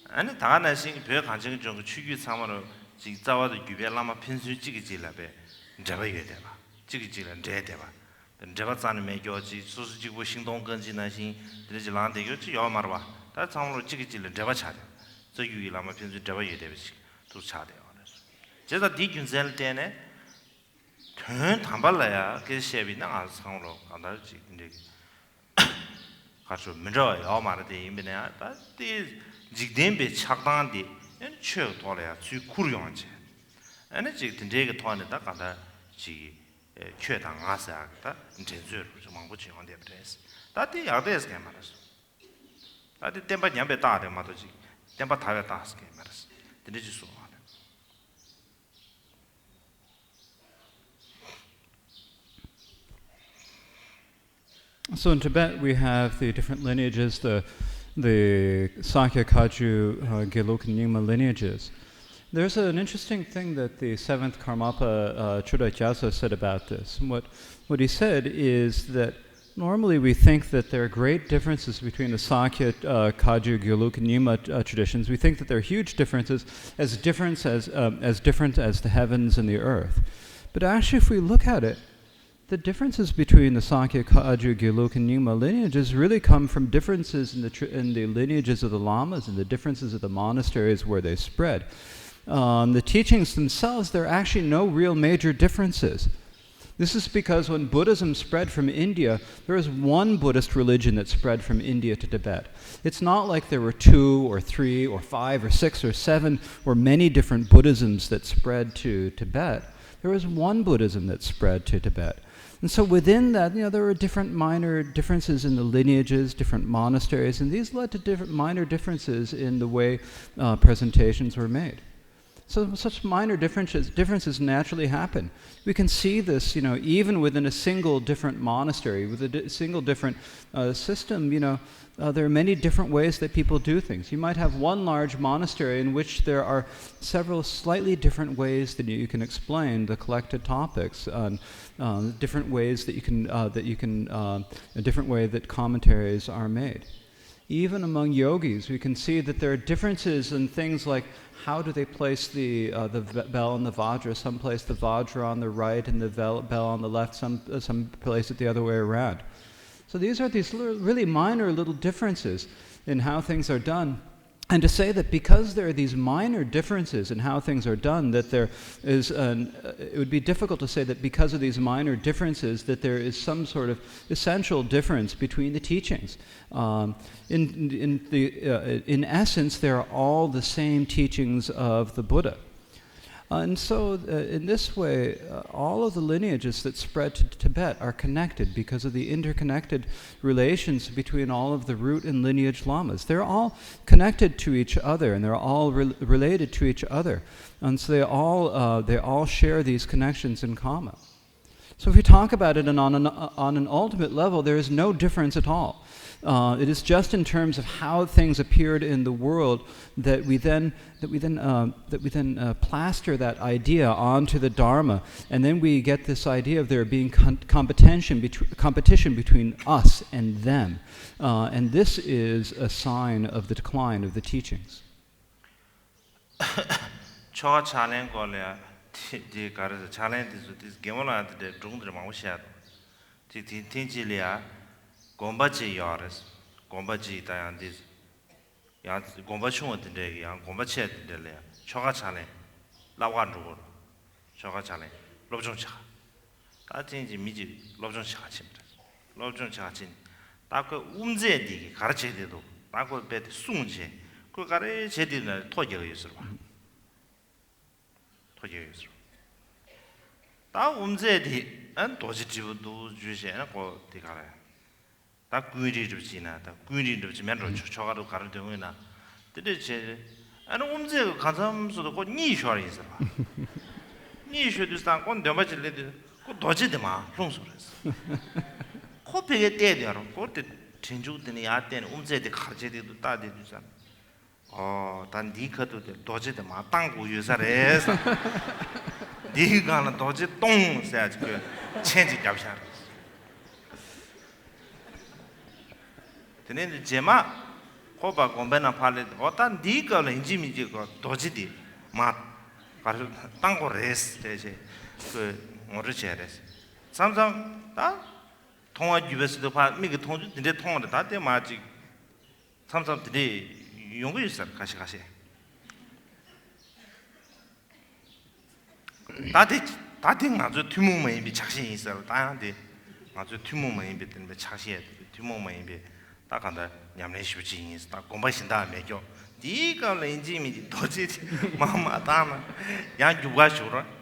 아니 다가나신 별 간증 좀 추기 상으로 직자와도 규별라마 편수 찍이지라베 잡아야 돼 봐. 찍이지는 돼 봐. 제가 자는 매교지 수수지고 행동 건지나신 들지 란데요 지 요 말아 봐. 다 상으로 찍이지는 잡아 차대. 저 유일라마 편수 잡아야 돼 비. 또 차대요. 제가 디균셀 때네 전 담발라야 그 셰비나 안 상으로 간다지 근데 가서 먼저 요 말에 이면에 다 직된베 착당한데 쳐 돌아야 주 쿠르용한지 아니 지금 되게 도안에다 간다 지 최당 아사다 인전주로 좀 망고지 한데 그래서 다들 야대스 게 말았어 다들 템바 냠베 다데 마도지 템바 다베 다스 게 말았어 되지 수 So in Tibet we have the different lineages, the Sakya, Kagyu, Geluk, and Nyingma lineages. There's an interesting thing that the 7th Karmapa Chodaityasa said about this. And what he said is that normally we think that there are great differences between the Sakya, Kagyu, Geluk, and Nyingma traditions. We think that there are huge differences, as different as the heavens and the earth. But actually, if we look at it, the differences between the Sakya, Kagyu, Geluk, and Nyingma lineages really come from differences in the lineages of the lamas and the differences of the monasteries where they spread. The teachings themselves, there are actually no real major differences. This is because when Buddhism spread from India, there was one Buddhist religion that spread from India to Tibet. It's not like there were 2 or 3 or 5 or 6 or 7 or many different Buddhisms that spread to Tibet. There was one Buddhism that spread to Tibet. And so within that, there were different minor differences in the lineages, different monasteries, and these led to different minor differences in the way presentations were made. So such minor differences naturally happen. We can see this, even within a single different monastery, with a single different system, there are many different ways that people do things. You might have one large monastery in which there are several slightly different ways that you can explain the collected topics, different ways that a different way that commentaries are made. Even among yogis, we can see that there are differences in things like how do they place the bell and the vajra. Some place the vajra on the right and the bell on the left. Some place it the other way around. So these are these really minor little differences in how things are done. And to say that because there are these minor differences in how things are done, that there is it would be difficult to say that because of these minor differences that there is some sort of essential difference between the teachings. In essence, they are all the same teachings of the Buddha. And so, in this way, all of the lineages that spread to Tibet are connected because of the interconnected relations between all of the root and lineage lamas. They're all connected to each other, and they're all related to each other. And so they all share these connections in common. So if we talk about it on an ultimate level, there is no difference at all. It is just in terms of how things appeared in the world that we then plaster that idea onto the Dharma, and then we get this idea of there being competition between us and them, and this is a sign of the decline of the teachings. Gombaji yaris, Gombaji Dayandis, 야 공부 중어든데 야 공부 쳐든데 초가 차네 라완주고 초가 차네 로종차 다진지 미지 로종차 침다 로종차 진 딱그 움제디 가르쳐야 돼도 딱그 배에 숭제 그 가르 제디는 토지가 있어 봐 토지가 있어 다 움제디 안 도지지부도 주세요 고 디가래 다 꾸리를 지나 다 꾸리를 지면 초가로 가르 되면은 근데 아니 움제 가sam수도 고 니셔 있어 봐 니셔도 상권 되마질래도 그 도지데마 롱소래서 코피게 때려로 그때 진주드니 야때는 움제디 가르제디도 따대주잖아 단 니커도 도지데마 땅고 유사래서 니가는 도지 똥 써야지 그 체지 잡샤 근데 제마 코바 공배나 팔레 어떤 니가는 인지미지 그 도지디 마 가르 땅고 레스 되지 그 모르지레스 삼삼 다 통화 주베스도 파 미그 통주 근데 통화도 다때 마지 삼삼들이 용거 있어 가시 다들 아주 튜모만 이비 착신이 있어 다한테 아주 튜모만 이비 때문에 착시해 튜모만 이비 딱 간다 냠내 쉬지 있어 딱 공부신다 매겨 네가 렌지미 도지 마마다나 야 주가 쇼라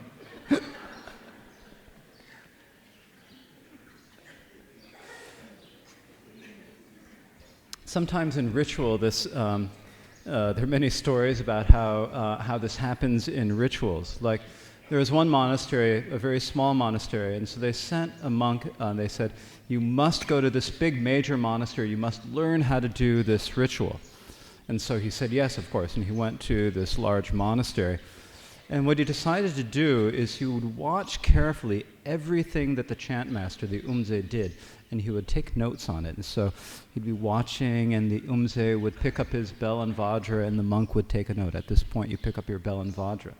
Sometimes in ritual, there are many stories about how this happens in rituals. Like, there was one monastery, a very small monastery, and so they sent a monk, they said, you must go to this big major monastery, you must learn how to do this ritual. And so he said, yes, of course, and he went to this large monastery. And what he decided to do is he would watch carefully everything that the chant master, the Umze, did, and he would take notes on it. And so he'd be watching, and the Umze would pick up his bell and vajra, and the monk would take a note. At this point, you pick up your bell and vajra.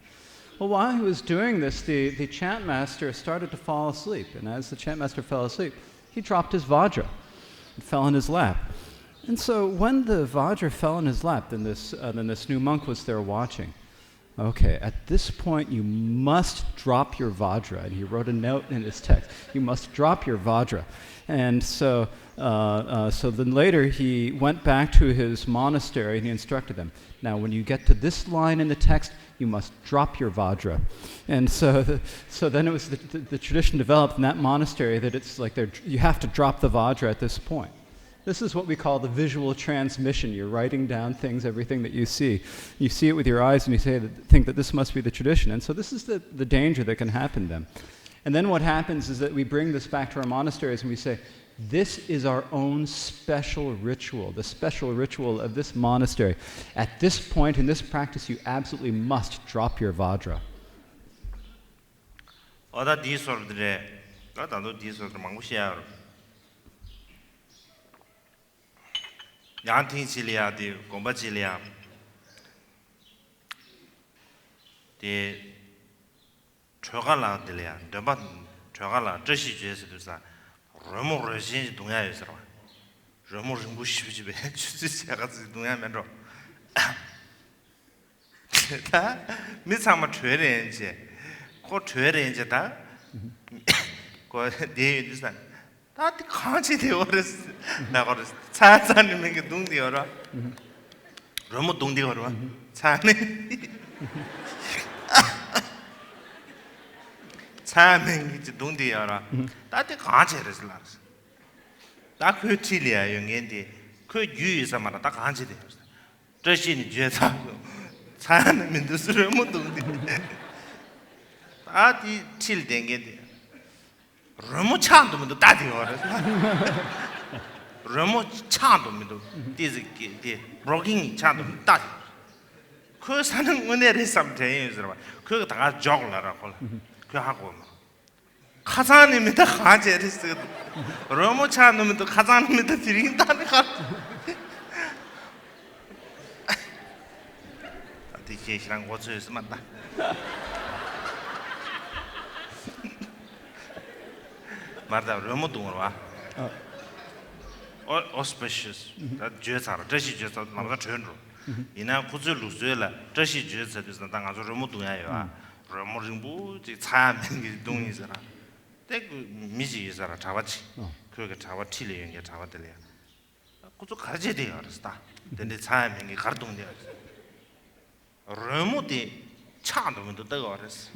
Well, while he was doing this, the chant master started to fall asleep. And as the chant master fell asleep, he dropped his vajra. It fell in his lap. And so when the vajra fell in his lap, then this new monk was there watching. Okay, at this point you must drop your vajra. And he wrote a note in his text. You must drop your vajra. And so then later he went back to his monastery and he instructed them. Now when you get to this line in the text, you must drop your vajra. And so then it was the tradition developed in that monastery that it's like you have to drop the vajra at this point. This is what we call the visual transmission. You're writing down things, everything that you see. You see it with your eyes and you think that this must be the tradition. And so this is the danger that can happen then. And then what happens is that we bring this back to our monasteries and we say, this is our own special ritual, the special ritual of this monastery. At this point in this practice, you absolutely must drop your vajra. 다들 강지 되어버렸어. 나가서 차자님은 게 동디어라. 너무 동디어라. 차는 차는 이제 동디어라. 다들 강지를 나서. 딱 그til이야 영인데 그 유에서 말아 딱 강지 되었어. 저신이 죄다 차는 민두스를 못 동디. 다들 칠 된게 너무 차도면도 따디고 너무 차도면도 디즈기 브로킹 차도면 따디 그 사는 은혜를 삼태에서 그거 다 적으라고 그 하고 카자님이다 가제리스 너무 차도면도 카자님이다 드린다는 거 디제시랑 고쳐서 맞다 말다 너무 동어와 auspicious 다 죄사라 저시 죄사 남자 전로 이나 고즈 루스라 저시 주에서 당가 저 로무 동야요 로무 링부 지 차면 동이잖아 때 미지 있어라 잡았지 그렇게 잡아치려 연게 잡아들려 고즈 가르쳐야 돼요 알았다 근데 차면 게 가르동돼요 로무디 차도면 또 알았어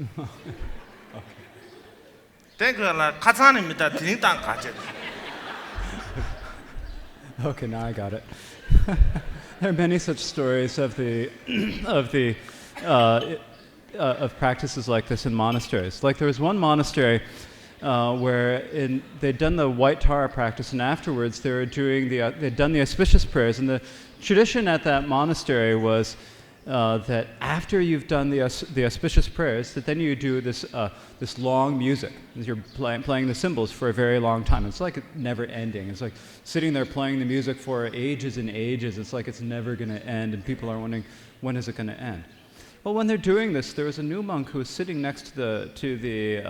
때그라 가자는입니다 드링당 가져 Okay, now I got it. There are many such stories of the of practices like this in monasteries. Like there was one monastery where they'd done the white Tara practice, and afterwards they were doing they'd done the auspicious prayers. And the tradition at that monastery was that after you've done the auspicious prayers, that then you do this long music. You're playing the cymbals for a very long time. It's like never ending. It's like sitting there playing the music for ages and ages. It's like it's never going to end, and people are wondering, when is it going to end? Well, when they're doing this, there was a new monk who was sitting next to the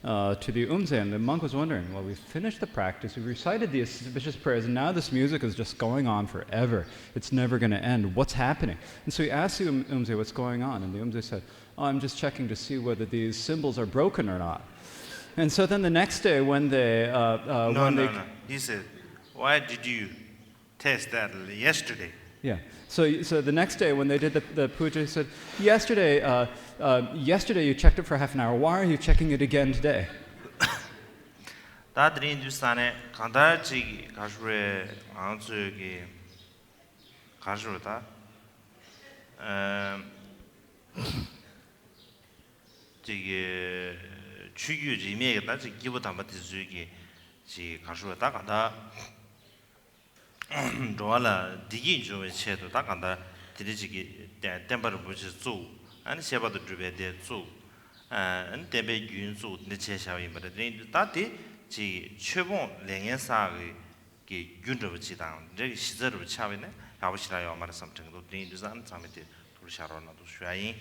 Umze, and the monk was wondering, well, we've finished the practice, we've recited the auspicious prayers, and now this music is just going on forever. It's never going to end. What's happening? And so he asked the Umze what's going on, and the Umze said, oh, I'm just checking to see whether these cymbals are broken or not. And so then the next day when they... No. He said, why did you test that yesterday? Yeah. So the next day when they did the puja, he said, yesterday you checked it for half an hour. Why are you checking it again today? 다들이 인도산에 간다지 가수에 안주기 가수다. 저기 주규지미에 다지 기부다 맞듯이 지 가수다 간다. 좋아라 디기 좀 채도 다 간다. 디리지기 템퍼를 보시 주 아니 셰바도 주베데 주 안 때베 윤주 네 제샤위 버데 다디 지 최봉 랭연사의 게 윤저지당 저 시절을 차베네 가보시라요 말을 삼정도 드인주산 잠에데 돌샤로나도 쉬아이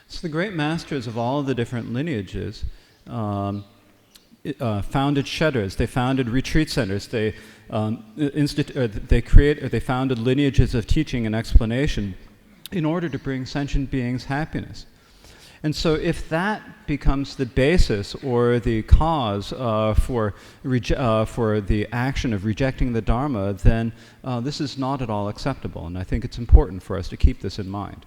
So the great masters of all of the different lineages founded shedders, they founded retreat centers, they founded lineages of teaching and explanation in order to bring sentient beings happiness. And so if that becomes the basis or the cause for the action of rejecting the Dharma, then this is not at all acceptable. And I think it's important for us to keep this in mind.